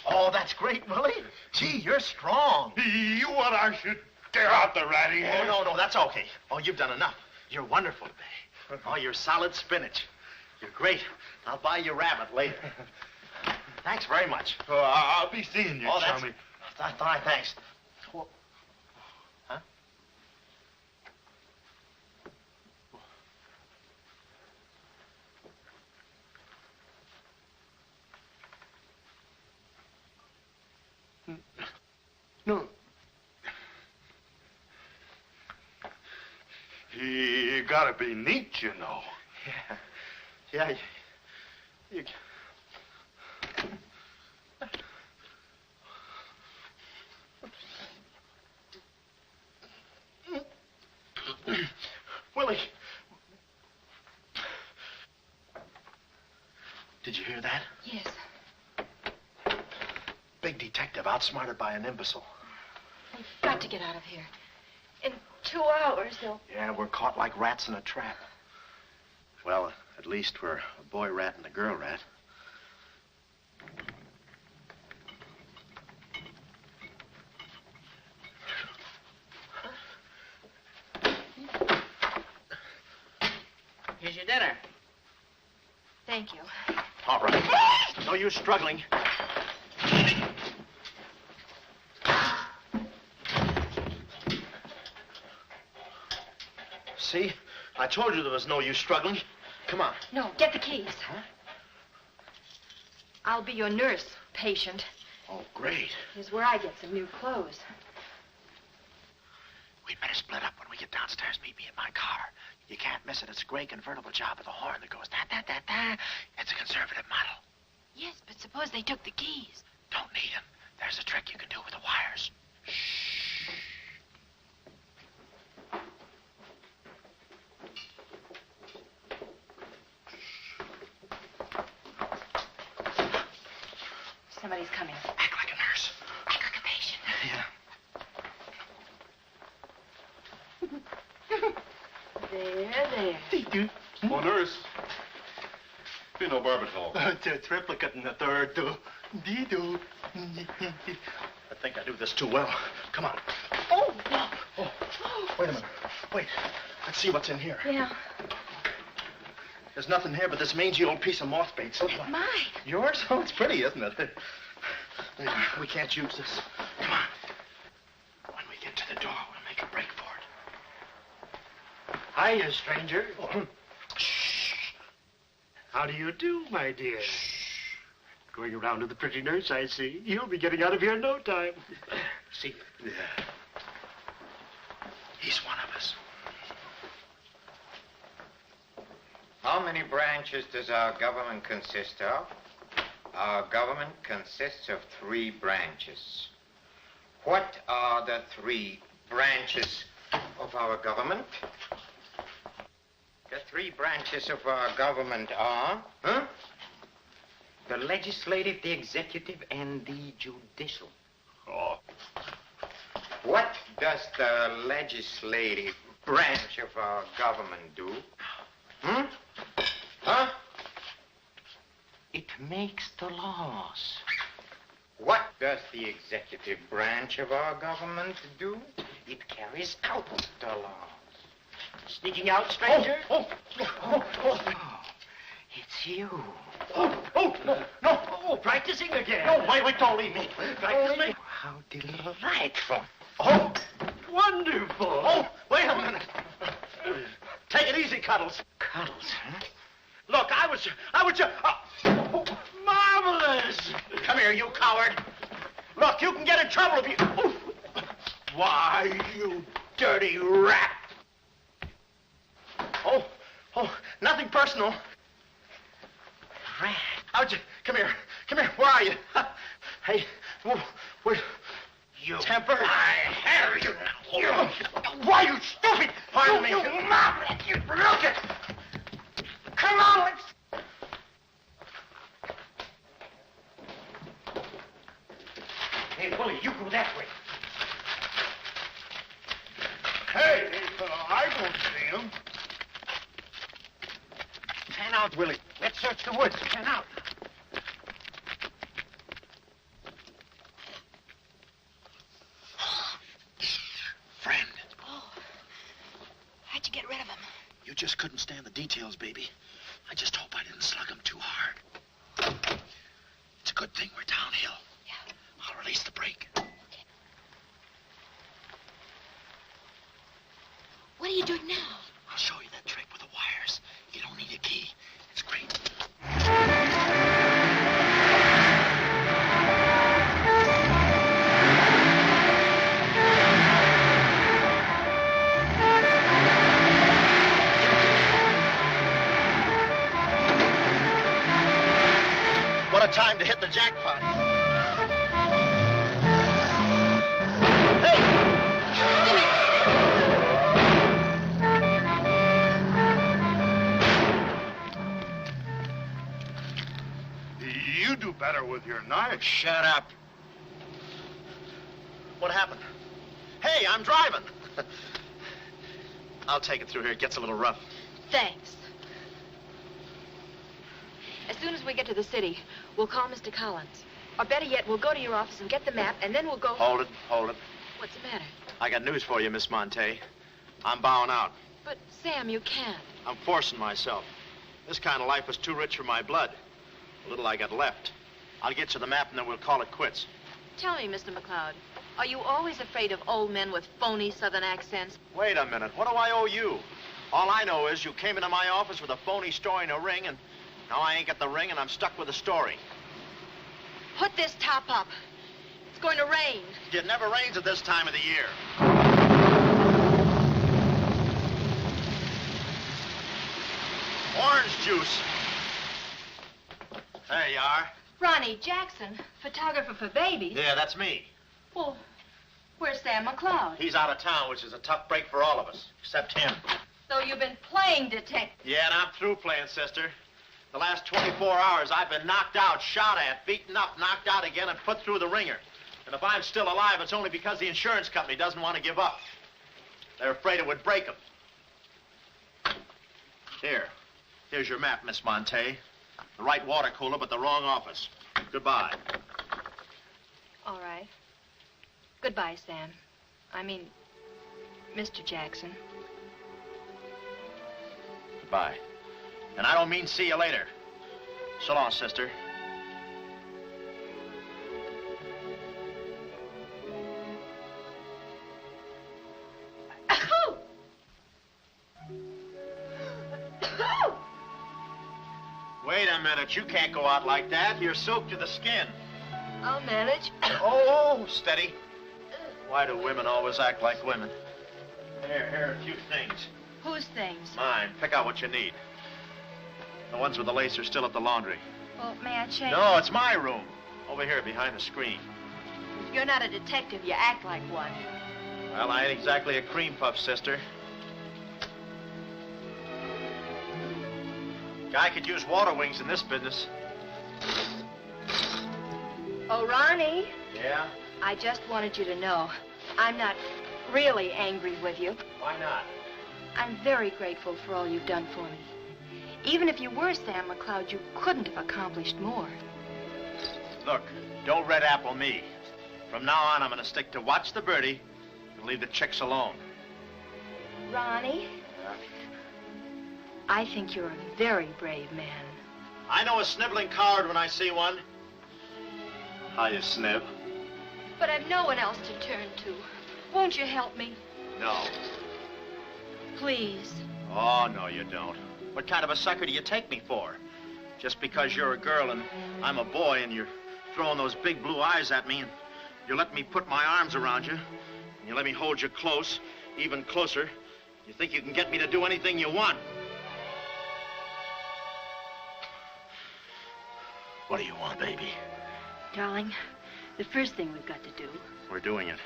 Oh, that's great, Willie. Gee, you're strong. You want I should tear out the ratty hair? Oh, no, that's okay. Oh, you've done enough. You're wonderful today. Oh, you're solid spinach. You're great. I'll buy you rabbit later. Thanks very much. Oh, I'll be seeing you, chummy. That's fine, thanks. Huh? No. You gotta be neat, you know. Yeah. You... Willie. Did you hear that? Yes. Big detective outsmarted by an imbecile. We've got to get out of here. In 2 hours, they'll... Yeah, we're caught like rats in a trap. Well, at least we're a boy rat and a girl rat. Here's your dinner. Thank you. All right. No use struggling. See? I told you there was no use struggling. Come on. No, get the keys. Huh? I'll be your nurse, patient. Oh, great. Here's where I get some new clothes. We'd better split up when we get downstairs. Meet me in my car. You can't miss it. It's a gray convertible job with a horn that goes da-da-da-da. It's a conservative model. Yes, but suppose they took the keys. Don't need them. There's a trick you can do with the wires. Somebody's coming. Act like a nurse. Act like a patient. Yeah. There. Oh, nurse. Be no barbital. The triplicate in the third. I think I do this too well. Come on. Oh. Wait a minute. Wait. Let's see what's in here. Yeah. There's nothing here but this mangy old piece of moth bait. So Mine. Yours? Oh, it's pretty, isn't it? We can't use this. Come on. When we get to the door, we'll make a break for it. Hiya, stranger. Shh. How do you do, my dear? Going around to the pretty nurse, I see. You'll be getting out of here in no time. See? Yeah. He's one of us. How many branches does our government consist of? Our government consists of 3 branches. What are the 3 branches of our government? The 3 branches of our government are, the legislative, the executive, and the judicial. Oh. What does the legislative branch of our government do? It makes the laws. What does the executive branch of our government do? It carries out the laws. Sneaking out, stranger? Oh, it's you. No, practicing again. No, wait, don't leave me. Practicing? How delightful. Oh, wonderful. Oh, wait a minute. Take it easy, Cuddles. Cuddles, huh? Look, I was just... Marvelous. Come here, you coward. Look, you can get in trouble if you... Why, you dirty rat. Oh, nothing personal. Rat. Come here. Where are you? Hey, where... You temper. I have you now. Why, you stupid! Pardon me. You maverick! You look it! Come on, let's... Hey, Willie, you go that way. Hey, I don't see him. Pan out, Willie. Let's search the woods. Pan out. Friend, Oh. How'd you get rid of him? you just couldn't stand the details, baby. I just hope I didn't slug him too hard. It's a good thing we're downhill. Yeah. I'll release the brake. What are you doing now? I'll show you that trick with the wires. You don't need a key. It's great. What a time to hit the jackpot. You do better with your knife. Shut up. What happened? Hey, I'm driving. I'll take it through here. It gets a little rough. Thanks. As soon as we get to the city, we'll call Mr. Collins. Or better yet, we'll go to your office and get the map, and then we'll go... Hold it. What's the matter? I got news for you, Miss Monte. I'm bowing out. But, Sam, you can't. I'm forcing myself. This kind of life was too rich for my blood. The little I got left. I'll get you the map, and then we'll call it quits. Tell me, Mr. McLeod, are you always afraid of old men with phony southern accents? Wait a minute. What do I owe you? All I know is you came into my office with a phony story and a ring, and now I ain't got the ring, and I'm stuck with the story. Put this top up. It's going to rain. It never rains at this time of the year. Orange juice. There you are. Ronnie Jackson, photographer for babies. Yeah, that's me. Well, where's Sam McLeod? He's out of town, which is a tough break for all of us, except him. So you've been playing detective. Yeah, and I'm through playing, sister. The last 24 hours, I've been knocked out, shot at, beaten up, knocked out again, and put through the ringer. And if I'm still alive, it's only because the insurance company doesn't want to give up. They're afraid it would break them. Here's your map, Miss Monte. The right water cooler, but the wrong office. Goodbye. All right. Goodbye, Sam. I mean, Mr. Jackson. Goodbye. And I don't mean see you later. So long, sister. Wait a minute. You can't go out like that. You're soaked to the skin. I'll manage. Oh, steady. Why do women always act like women? Here are a few things. Whose things? Mine. Pick out what you need. The ones with the lace are still at the laundry. Well, may I change? No, it's my room. Over here behind the screen. If you're not a detective, you act like one. Well, I ain't exactly a cream puff, sister. Guy could use water wings in this business. Oh, Ronnie. Yeah? I just wanted you to know I'm not really angry with you. Why not? I'm very grateful for all you've done for me. Even if you were Sam McLeod, you couldn't have accomplished more. Look, don't red apple me. From now on, I'm going to stick to watch the birdie and leave the chicks alone. Ronnie, I think you're a very brave man. I know a sniveling coward when I see one. How you snib? But I've no one else to turn to. Won't you help me? No. Please. Oh, no, you don't. What kind of a sucker do you take me for? Just because you're a girl and I'm a boy and you're throwing those big blue eyes at me and you're letting me put my arms around you and you let me hold you close, even closer, you think you can get me to do anything you want. What do you want, baby? Darling, The first thing we've got to do, We're doing it.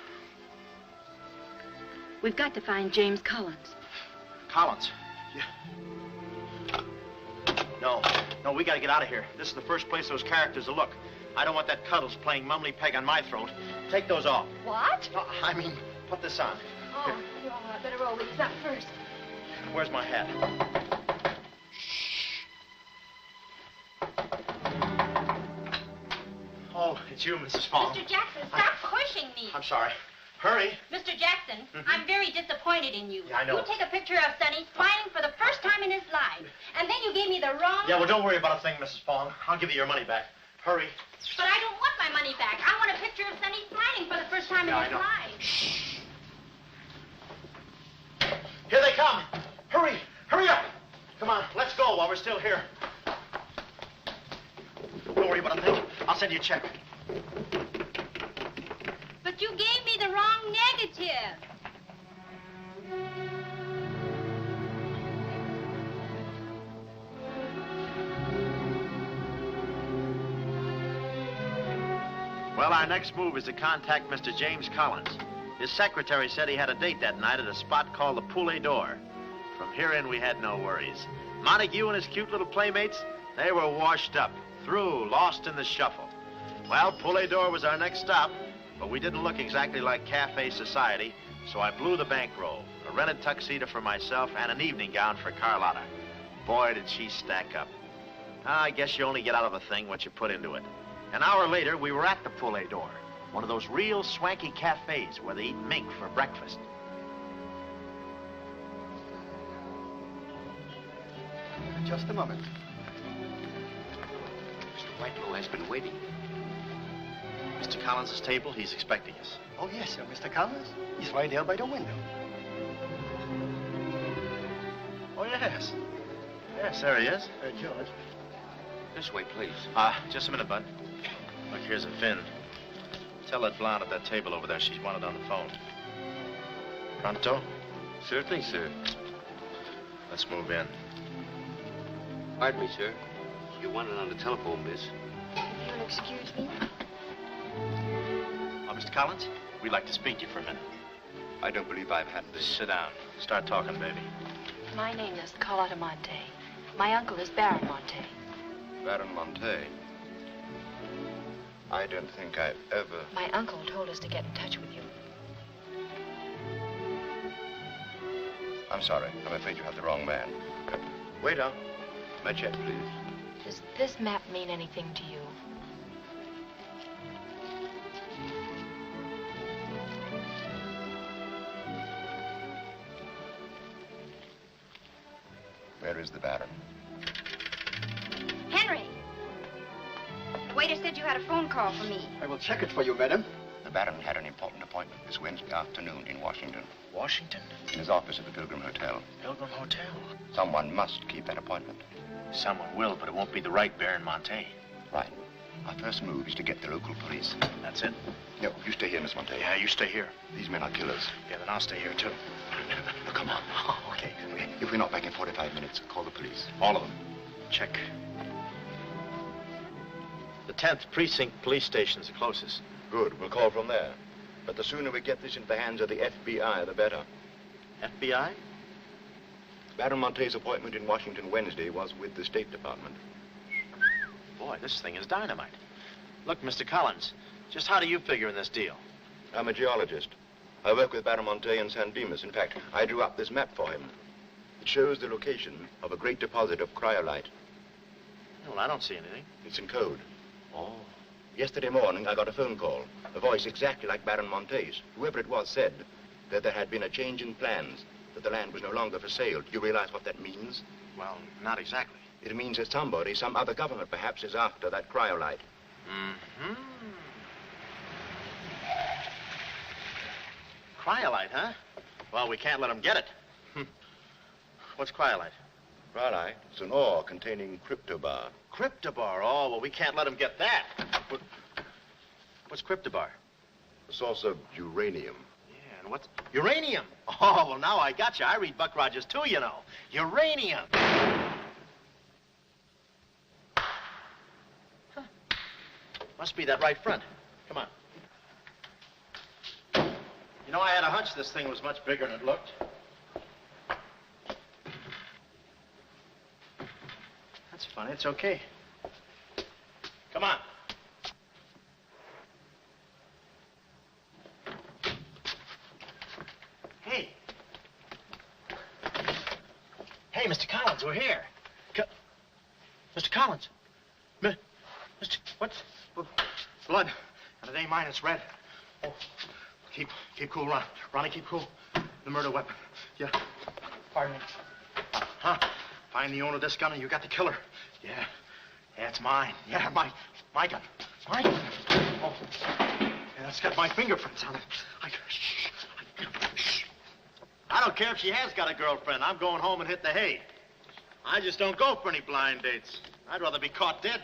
we've got to find James Collins. Collins? Yeah. No, we gotta get out of here. This is the first place those characters will look. I don't want that Cuddles playing mumbly peg on my throat. Take those off. What? No, I mean, put this on. Oh, no, I better roll these up first. Where's my hat? Oh, it's you, Mrs. Fong. Mr. Jackson, stop pushing me. I'm sorry. Hurry. Mr. Jackson, I'm very disappointed in you. Yeah, I know. You take a picture of Sonny smiling for the first time in his life, and then you gave me the wrong... Yeah, well, don't worry about a thing, Mrs. Fong. I'll give you your money back. Hurry. But I don't want my money back. I want a picture of Sonny smiling for the first time in his life. Shh. Here they come. Hurry. Hurry up. Come on, let's go while we're still here. Don't worry about a thing. I'll send you a check. But you gave me the wrong negative. Well, our next move is to contact Mr. James Collins. His secretary said he had a date that night at a spot called the Poulet d'Or. From here in, we had no worries. Montague and his cute little playmates, they were washed up, through, lost in the shuffle. Well, Poulet d'Or was our next stop, but we didn't look exactly like cafe society, so I blew the bankroll, a rented tuxedo for myself, and an evening gown for Carlotta. Boy, did she stack up. I guess you only get out of a thing what you put into it. An hour later, we were at the Poulet d'Or, one of those real swanky cafes where they eat mink for breakfast. Just a moment. Mr. Whitelaw has been waiting. Mr. Collins' table, he's expecting us. Oh, yes, sir. Mr. Collins? He's right there by the window. Oh, yes. Yes, there he is. George. This way, please. Just a minute, Bud. Look, here's a Finn. Tell that blonde at that table over there she's wanted on the phone. Pronto? Certainly, sir. Let's move in. Pardon me, sir. You wanted on the telephone, miss. You'll excuse me? Mr. Collins, we'd like to speak to you for a minute. I don't believe I've had this. Sit down. Start talking, baby. My name is Carlotta Monte. My uncle is Baron Monte. Baron Monte. I don't think I've ever... My uncle told us to get in touch with you. I'm sorry. I'm afraid you have the wrong man. Waiter, my check, please. Does this map mean anything to you? Where is the Baron? Henry! Waiter said you had a phone call for me. I will check it for you, madam. The Baron had an important appointment this Wednesday afternoon in Washington. Washington? In his office at the Pilgrim Hotel. Pilgrim Hotel? Someone must keep that appointment. Someone will, but it won't be the right Baron Monte. Right. Our first move is to get the local police. That's it? No, you stay here, Miss Monte. Yeah, you stay here. These men are killers. Yeah, then I'll stay here, too. Now, come on. Okay. If we're not back in 45 minutes, call the police. All of them. Check. The 10th Precinct Police Station's the closest. Good. We'll call from there. But the sooner we get this into the hands of the FBI, the better. FBI? Baron Monte's appointment in Washington Wednesday was with the State Department. Boy, this thing is dynamite. Look, Mr. Collins, just how do you figure in this deal? I'm a geologist. I work with Baron Monte in San Dimas. In fact, I drew up this map for him. It shows the location of a great deposit of cryolite. Well, I don't see anything. It's in code. Oh. Yesterday morning, I got a phone call. A voice exactly like Baron Monte's. Whoever it was said that there had been a change in plans, that the land was no longer for sale. Do you realize what that means? Well, not exactly. It means that somebody, some other government perhaps, is after that cryolite. Mm-hmm. Cryolite, huh? Well, we can't let them get it. What's cryolite? Cryolite? It's an ore containing cryptobar. Cryptobar? Oh, well, we can't let them get that. What's cryptobar? A source of uranium. Yeah, and what's... Uranium! Oh, well, now I got you. I read Buck Rogers, too, you know. Uranium! Huh. Must be that right front. Come on. You know, I had a hunch this thing was much bigger than it looked. That's funny. It's okay. Come on. Hey. Hey, Mr. Collins, we're here. Mr. Collins. Mr. What? Blood. And it ain't mine, it's red. Oh. Keep cool, Ron. Ronnie, keep cool. The murder weapon. Yeah. Pardon me. Huh? Find the owner of this gun and you got the killer. Yeah. Yeah, it's mine. Yeah, my gun. My gun. Oh. Yeah, it's got my fingerprints on it. I don't care if she has got a girlfriend. I'm going home and hit the hay. I just don't go for any blind dates. I'd rather be caught dead.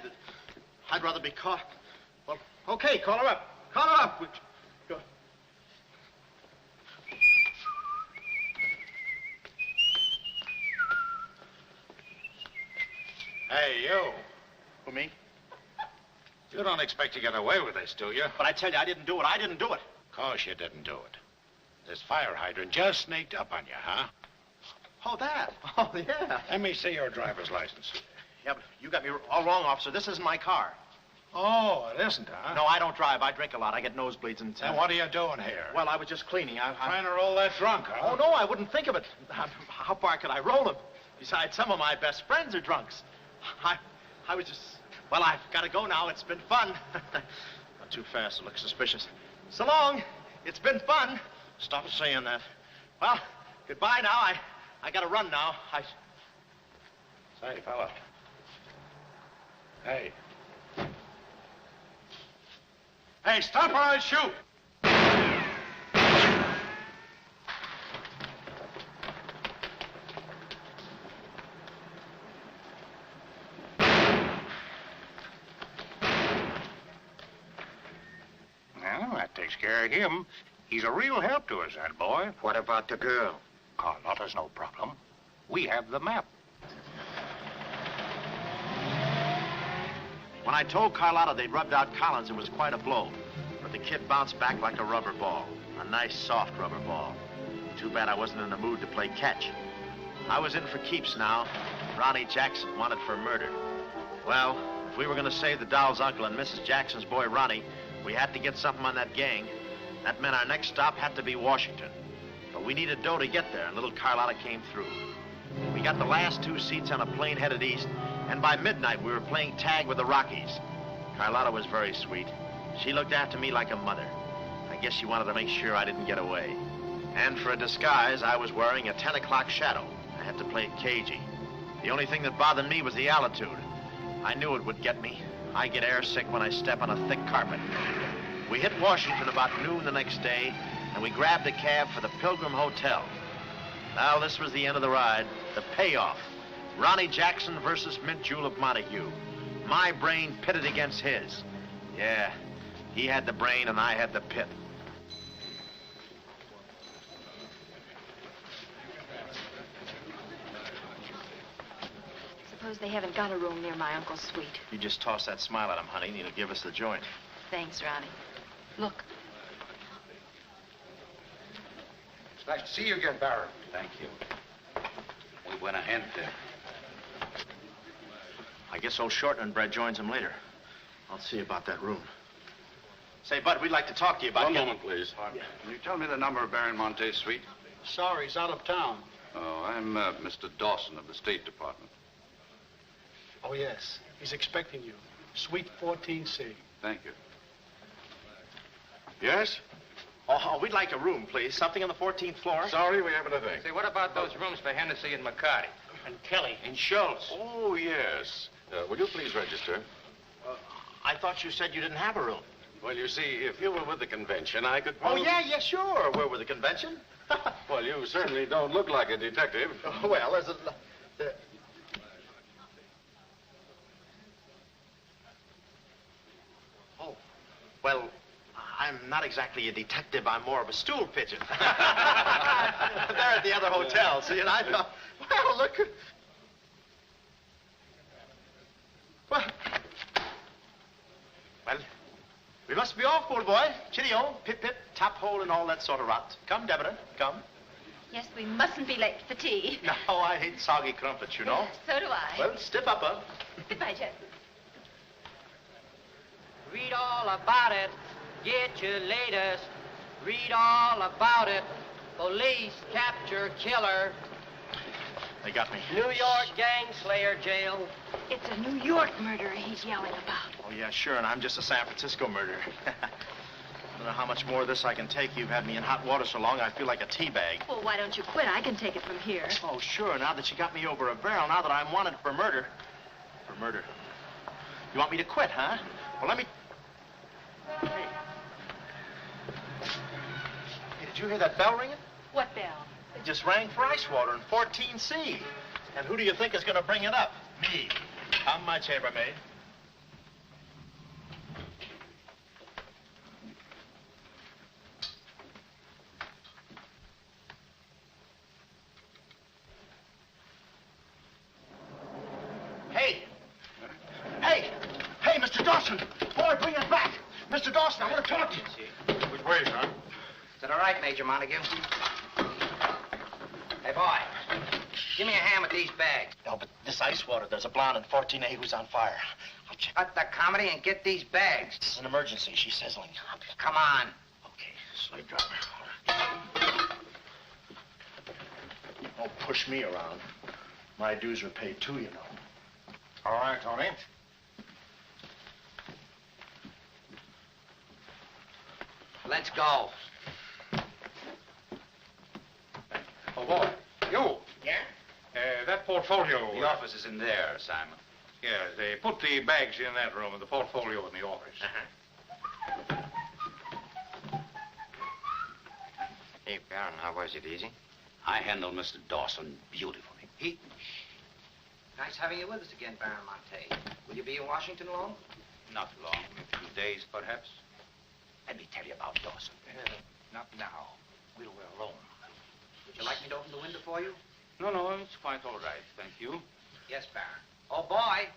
I'd rather be caught. Well, okay, call her up. Call her up. Go. Hey, you. Who, me? You don't expect to get away with this, do you? But I tell you, I didn't do it. I didn't do it. Of course you didn't do it. This fire hydrant just sneaked up on you, huh? Oh, that. Oh, yeah. Let me see your driver's license. Yeah, but you got me all wrong, officer. This isn't my car. Oh, it isn't, huh? No, I don't drive. I drink a lot. I get nosebleeds and... Then what are you doing here? Well, I was just cleaning. Trying to roll that drunk, huh? Oh, no, I wouldn't think of it. How far could I roll him? Besides, some of my best friends are drunks. I was just... Well, I've got to go now. It's been fun. Not too fast. It looks suspicious. So long. It's been fun. Stop saying that. Well, goodbye now. I got to run now. Say, fella. Hey. Hey, stop or I'll shoot. Well, that takes care of him. He's a real help to us, that boy. What about the girl? Carlotta's no problem. We have the map. When I told Carlotta they'd rubbed out Collins, it was quite a blow. But the kid bounced back like a rubber ball. A nice, soft rubber ball. Too bad I wasn't in the mood to play catch. I was in for keeps now. Ronnie Jackson wanted for murder. Well, if we were going to save the doll's uncle and Mrs. Jackson's boy, Ronnie, we had to get something on that gang. That meant our next stop had to be Washington. But we needed dough to get there, and little Carlotta came through. We got the last 2 seats on a plane headed east, and by midnight we were playing tag with the Rockies. Carlotta was very sweet. She looked after me like a mother. I guess she wanted to make sure I didn't get away. And for a disguise, I was wearing a 10 o'clock shadow. I had to play it cagey. The only thing that bothered me was the altitude. I knew it would get me. I get airsick when I step on a thick carpet. We hit Washington about noon the next day, and we grabbed a cab for the Pilgrim Hotel. Now, this was the end of the ride, the payoff. Ronnie Jackson versus Mint Julep Montague. My brain pitted against his. Yeah, he had the brain and I had the pit. Suppose they haven't got a room near my uncle's suite. You just toss that smile at him, honey, and he'll give us the joint. Thanks, Ronnie. Look. It's nice to see you again, Barron. Thank you. We went ahead there. I guess old Shortland joins him later. I'll see about that room. Say, Bud, we'd like to talk to you about... One moment, please. Can you tell me the number of Baron Monte's suite? Sorry, he's out of town. Oh, I'm Mr. Dawson of the State Department. Oh, yes. He's expecting you. Suite 14C. Thank you. Yes? Oh, we'd like a room, please. Something on the 14th floor. Sorry, we haven't a thing. Say, what about those rooms for Hennessy and McCarty? And Kelly. And Schultz. Oh, yes. Will you please register? I thought you said you didn't have a room. Well, you see, if you were with the convention, I could... Oh, yeah, sure. We're with the convention. Well, you certainly don't look like a detective. Oh, well, there's a... Oh, well, I'm not exactly a detective. I'm more of a stool pigeon. They're at the other hotel, see, and I thought, well, look... Well, we must be off, old boy. Cheerio, pip, pip. top hole and all that sort of rot. Come, Deborah, come. Yes, we mustn't be late for tea. No, I hate soggy crumpets, you know. So do I. Well, stiff upper. Goodbye, Jess. Read all about it. Get your latest. Read all about it. Police capture killer. They got me. New York gang slayer jail. It's a New York murderer he's yelling about. Oh, yeah, sure, and I'm just a San Francisco murderer. I don't know how much more of this I can take. You've had me in hot water so long, I feel like a tea bag. Well, why don't you quit? I can take it from here. Oh, sure, now that you got me over a barrel, now that I'm wanted for murder. For murder. You want me to quit, huh? Well, let me... Hey. Hey, did you hear that bell ringing? What bell? It just rang for ice water in 14C. And who do you think is going to bring it up? Me. Come, my chambermaid. Hey! Hey! Hey, Mr. Dawson! Boy, bring it back! Mr. Dawson, I want to talk to you. Which way, son? Is it all right, Major Montague? Hey, boy. Give me a hand with these bags. No, but this ice water, there's a blonde in 14A who's on fire. I'll check. Cut the comedy and get these bags. This is an emergency. She's sizzling. Come on. Okay, slave driver. Don't push me around. My dues are paid too, you know. All right, Tony. Let's go. Oh, boy. You. Yeah? That portfolio. The office is in there, Simon. Yeah, they put the bags in that room and the portfolio in the office. Hey, Baron, how was it? Easy? I handled Mr. Dawson beautifully. Nice having you with us again, Baron Monte. Will you be in Washington long? Not long, a few days, perhaps. Let me tell you about Dawson. Not now. We're alone. Would you like me to open the window for you? No, it's quite all right, thank you. Yes, Baron. Oh, boy.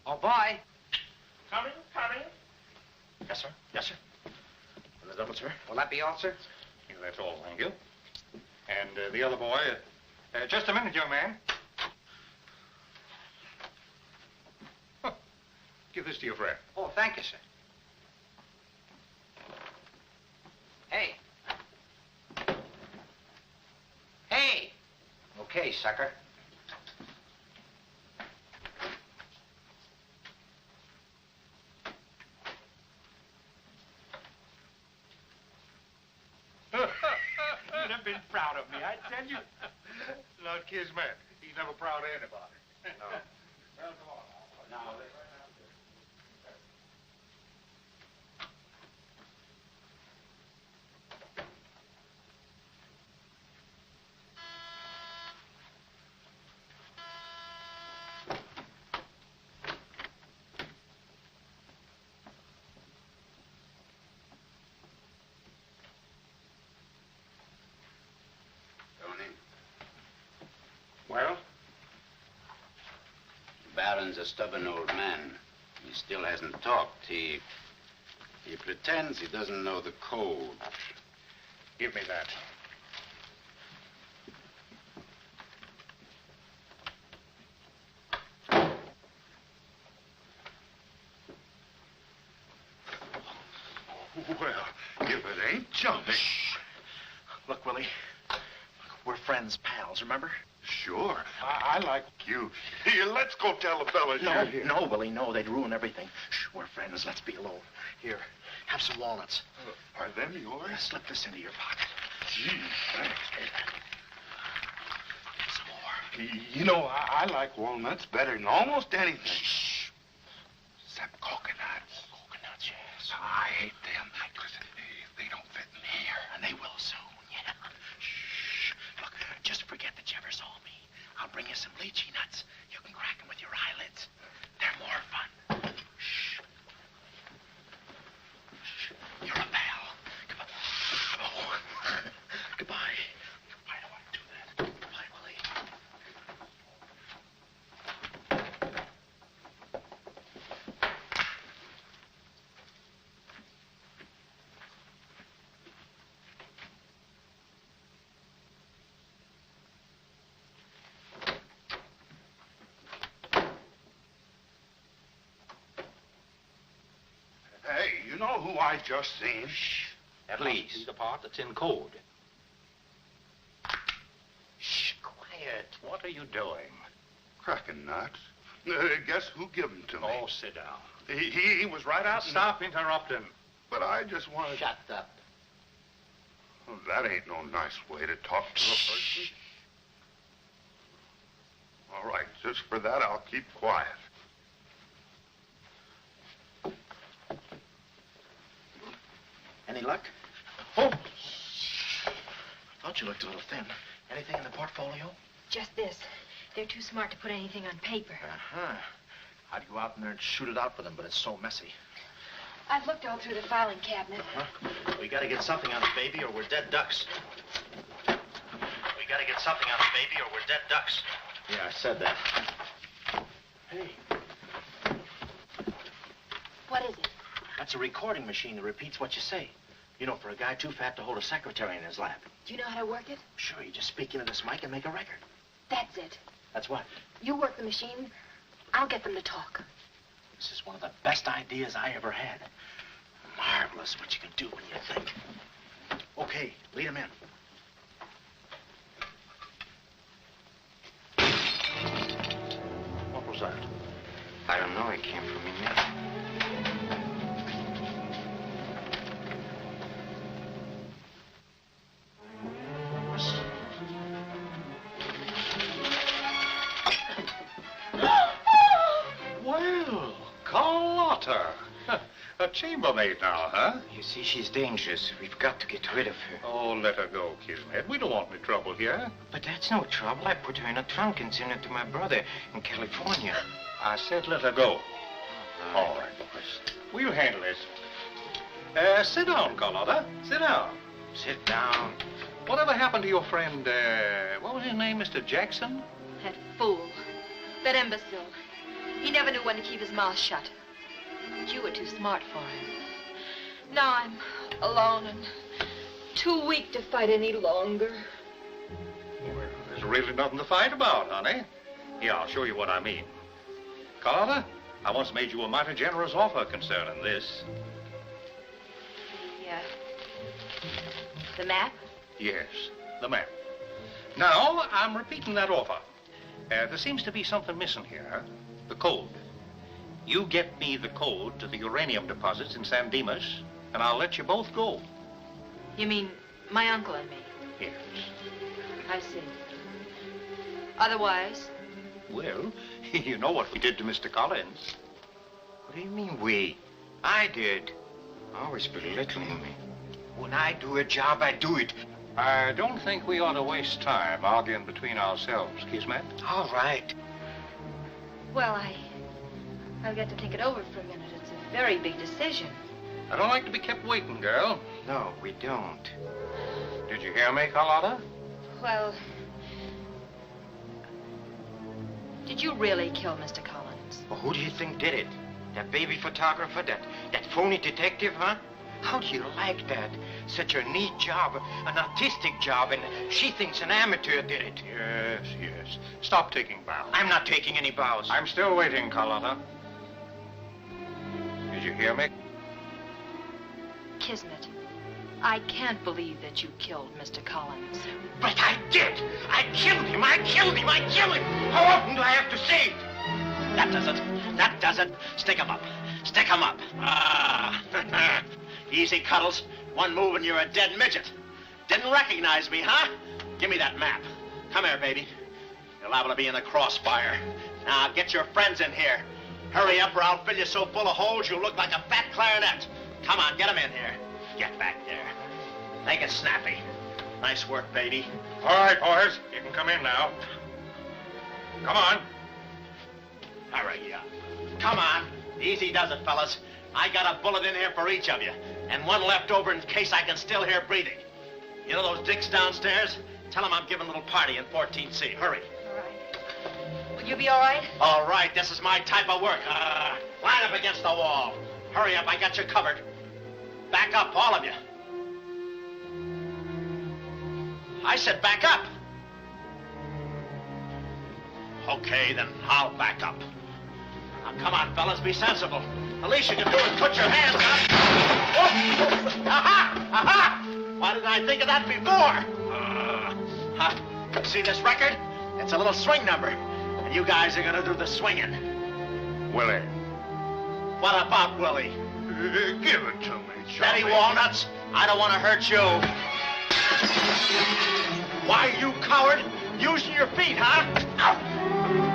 Oh, boy. Coming. Yes, sir. Yes, sir. The double, sir. Will that be all, sir? Yeah, that's all, thank you. And the other boy, just a minute, young man. Huh. Give this to your friend. Oh, thank you, sir. Hey. Hey. Okay, sucker. You'd have been proud of me, I tell you. Not Kismet. He's never proud of anybody. No. Well, come on now. Well? The Baron's a stubborn old man. He still hasn't talked. He pretends he doesn't know the code. Give me that. Well, if it ain't jumping. Look, Willie. We're friends, pals, remember? Sure. I like you. Here, let's go tell the fellas you're here. No, Willie, no. They'd ruin everything. Shh, we're friends. Let's be alone. Here, have some walnuts. Are them yours? Slip this into your pocket. Gee, thanks. Some more. You know, I like walnuts better than almost anything. Shh. Except coconuts. Coconuts, yes. I hate them because they don't fit in here. And they will soon, yeah. Shh. Look, just forget that you ever saw me. I'll bring you some lychee nuts. You can crack them with your eyelids. They're more fun. Shh. Shh. You're a pal. Goodbye. Oh. Goodbye. I don't want to do that. Goodbye, Willie. who I just seen? Shh. That must be the part that's in code. Shh, quiet. What are you doing? Cracking nuts. Guess who gave him to me? Oh, sit down. He was right out. Stop interrupting. But I just wanted. Shut up. Well, that ain't no nice way to talk to a person. All right, just for that, I'll keep quiet. Any luck? Oh! Thought you looked a little thin. Anything in the portfolio? Just this. They're too smart to put anything on paper. Uh-huh. I'd go out in there and shoot it out with them, but it's so messy. I've looked all through the filing cabinet. Uh-huh. We gotta get something on it, baby, or we're dead ducks. We gotta get something on it, baby, or we're dead ducks. Yeah, I said that. Hey. What is it? That's a recording machine that repeats what you say. You know, for a guy too fat to hold a secretary in his lap. Do you know how to work it? Sure, you just speak into this mic and make a record. That's it. That's what? You work the machine. I'll get them to talk. This is one of the best ideas I ever had. Marvelous what you can do when you think. Okay, lead him in. What was that? I don't know. It came from in there. Well, Carlotta. A chambermaid now, huh? You see, she's dangerous. We've got to get rid of her. Oh, let her go, Kismet. We don't want any trouble here. But that's no trouble. I put her in a trunk and sent her to my brother in California. I said let her go. All right, boys. We'll handle it. Sit down, Carlotta. Sit down. Sit down. Whatever happened to your friend, what was his name, Mr. Jackson? That fool. That imbecile. He never knew when to keep his mouth shut. But you were too smart for him. Now I'm alone and too weak to fight any longer. Well, there's really nothing to fight about, honey. Here, I'll show you what I mean. Carlotta, I once made you a mighty generous offer concerning this. Yeah. The map? Yes, the map. Now, I'm repeating that offer. There seems to be something missing here. The code. You get me the code to the uranium deposits in San Dimas, and I'll let you both go. You mean my uncle and me? Yes. I see. Otherwise? Well, you know what we did to Mr. Collins. What do you mean, we? I did. Always belittling me. When I do a job, I do it. I don't think we ought to waste time arguing between ourselves, Kismet. All right. Well, I'll get to think it over for a minute. It's a very big decision. I don't like to be kept waiting, girl. No, we don't. Did you hear me, Carlotta? Well, did you really kill Mr. Collins? Well, who do you think did it? That baby photographer? That phony detective, huh? How do you like that? Such a neat job, an artistic job, and she thinks an amateur did it. Yes, yes. Stop taking bows. I'm not taking any bows. I'm still waiting, Carlotta. Did you hear me? Kismet, I can't believe that you killed Mr. Collins. But I did! I killed him! I killed him! I killed him! How often do I have to say it? That does it. That does it. Stick 'em up. Stick 'em up. Ah. Easy, Cuddles. One move and you're a dead midget. Didn't recognize me, huh? Give me that map. Come here, baby. You're liable to be in the crossfire. Now, get your friends in here. Hurry up or I'll fill you so full of holes you'll look like a fat clarinet. Come on, get them in here. Get back there. Make it snappy. Nice work, baby. All right, boys. You can come in now. Come on. Hurry up. Come on. Easy does it, fellas. I got a bullet in here for each of you, and one left over in case I can still hear breathing. You know those dicks downstairs? Tell them I'm giving a little party in 14C. Hurry. All right. Will you be all right? All right, this is my type of work. Line up against the wall. Hurry up, I got you covered. Back up, all of you. I said back up. Okay, then I'll back up. Now, come on, fellas, be sensible. The least you can do is put your hands up. Oh. Aha! Aha! Why didn't I think of that before? See this record? It's a little swing number. And you guys are gonna do the swinging. Willie. What about Willie? Give it to me, Steady, Johnny. Walnuts. I don't want to hurt you. Why, you coward? Using your feet, huh? Ow.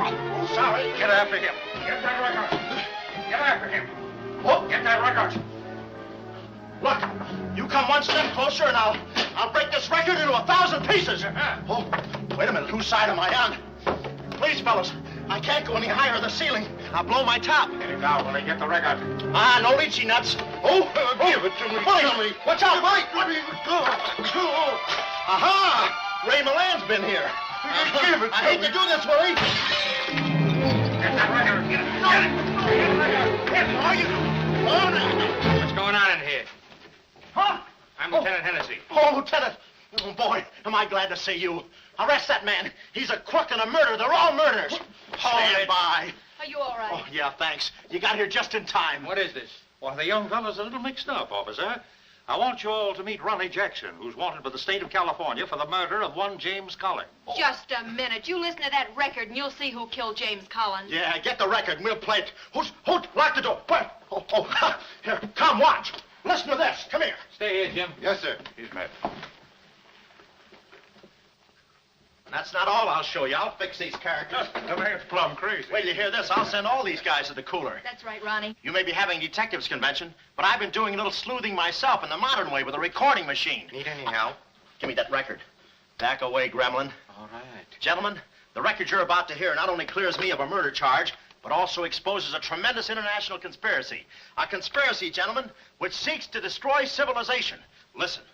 Oh, sorry. Get after him. Get that record. Get after him. Oh, get that record. Look, you come one step closer and I'll break this record into 1,000 pieces. Oh, wait a minute. Whose side am I on? Please, fellas, I can't go any higher than the ceiling. I'll blow my top. Get it down, Willie. Get the record. Ah, no lychee nuts. Oh, Give it to me, Willie. Watch out, Willie. Aha! Ray Milan's been here. Give it to I hate me. to do this, Willie. Get that record. Get it. Get it. Get the record. Get it. Are you? Oh, no. What's going on in here? Huh? I'm Lieutenant Hennessy. Oh, Lieutenant. Oh, boy, am I glad to see you. Arrest that man. He's a crook and a murderer. They're all murderers. Stand by. Are you all right? Oh, yeah, thanks. You got here just in time. What is this? Well, the young fellow's a little mixed up, officer. I want you all to meet Ronnie Jackson, who's wanted by the state of California for the murder of one James Collins. Just a minute. You listen to that record and you'll see who killed James Collins. Yeah, get the record and we'll play it. Who? Lock the door. Where? Oh, here, come, watch. Listen to this. Come here. Stay here, Jim. Yes, sir. He's met. That's not all I'll show you. I'll fix these characters. The man's plumb crazy. Wait till you hear this. I'll send all these guys to the cooler. That's right, Ronnie. You may be having detectives convention, but I've been doing a little sleuthing myself in the modern way with a recording machine. Need any help? Give me that record. Back away, gremlin. All right. Gentlemen, the record you're about to hear not only clears me of a murder charge, but also exposes a tremendous international conspiracy. A conspiracy, gentlemen, which seeks to destroy civilization. Listen.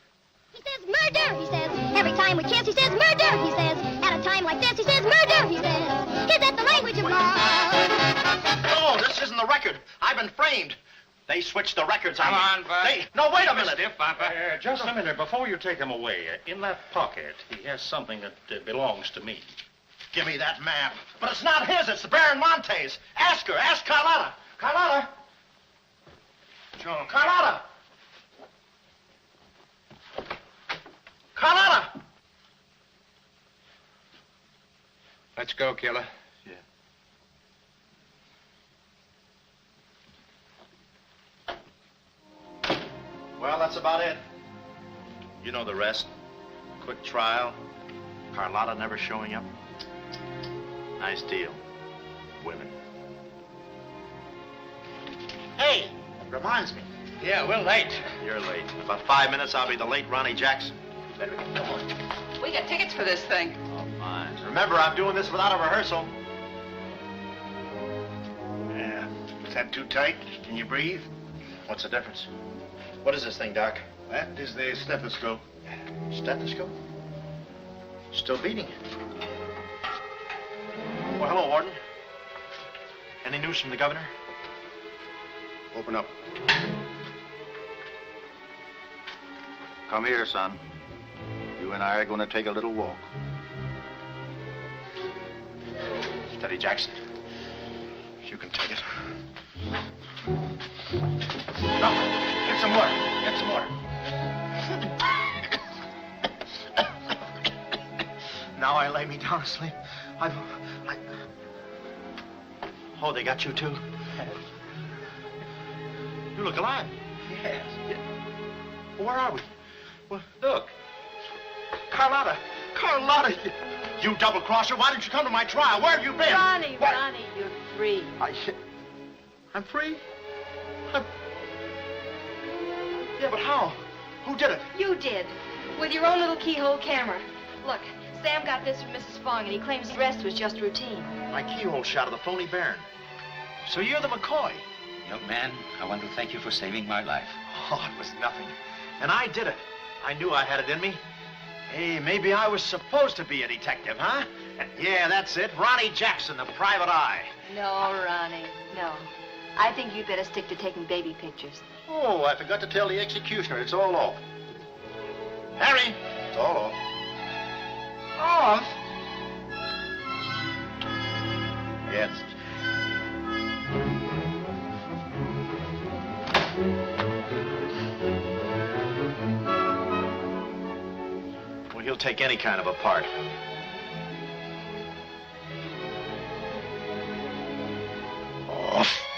He says murder, he says. Every time we kiss, he says murder, he says. At a time like this, he says murder, he says. Is that the language of love? No, this isn't the record. I've been framed. They switched the records on Come me. on, Bud. No, wait a minute. Stiff, Papa. Just a minute. Before you take him away, in that pocket, he has something that belongs to me. Give me that map. But it's not his, it's the Baron Monte's. Ask her, ask Carlotta. Carlotta. John. Carlotta. Carlotta. Let's go, killer. Well, that's about it. You know the rest. Quick trial. Carlotta never showing up. Nice deal. Women. Hey, reminds me. Yeah, we're late. You're late. In about 5 minutes, I'll be the late Ronnie Jackson. Better get going. We got tickets for this thing. Oh, fine. Remember, I'm doing this without a rehearsal. Yeah. Is that too tight? Can you breathe? What's the difference? What is this thing, Doc? That is the stethoscope. Stethoscope? Still beating. Well, hello, Warden. Any news from the governor? Open up. Come here, son. You and I are going to take a little walk. Steady, Jackson. You can take it. No, get some water. Get some water. Now I lay me down to sleep. Oh, they got you too? You look alive. Yes. Well, where are we? Well, look. Carlotta. Carlotta. You double-crosser. Why didn't you come to my trial? Where have you been? Ronnie, What? Ronnie, you're free. I'm free? Yeah, but how? Who did it? You did. With your own little keyhole camera. Look, Sam got this from Mrs. Fong, and he claims the rest was just routine. My keyhole shot of the phony Baron. So you're the McCoy. Young man, I want to thank you for saving my life. Oh, it was nothing. And I did it. I knew I had it in me. Hey, maybe I was supposed to be a detective, huh? Yeah, that's it. Ronnie Jackson, the private eye. No, Ronnie, no. I think you'd better stick to taking baby pictures. Oh, I forgot to tell the executioner. It's all off. Harry. It's all off. Off? Yes. take any kind of a part. Off.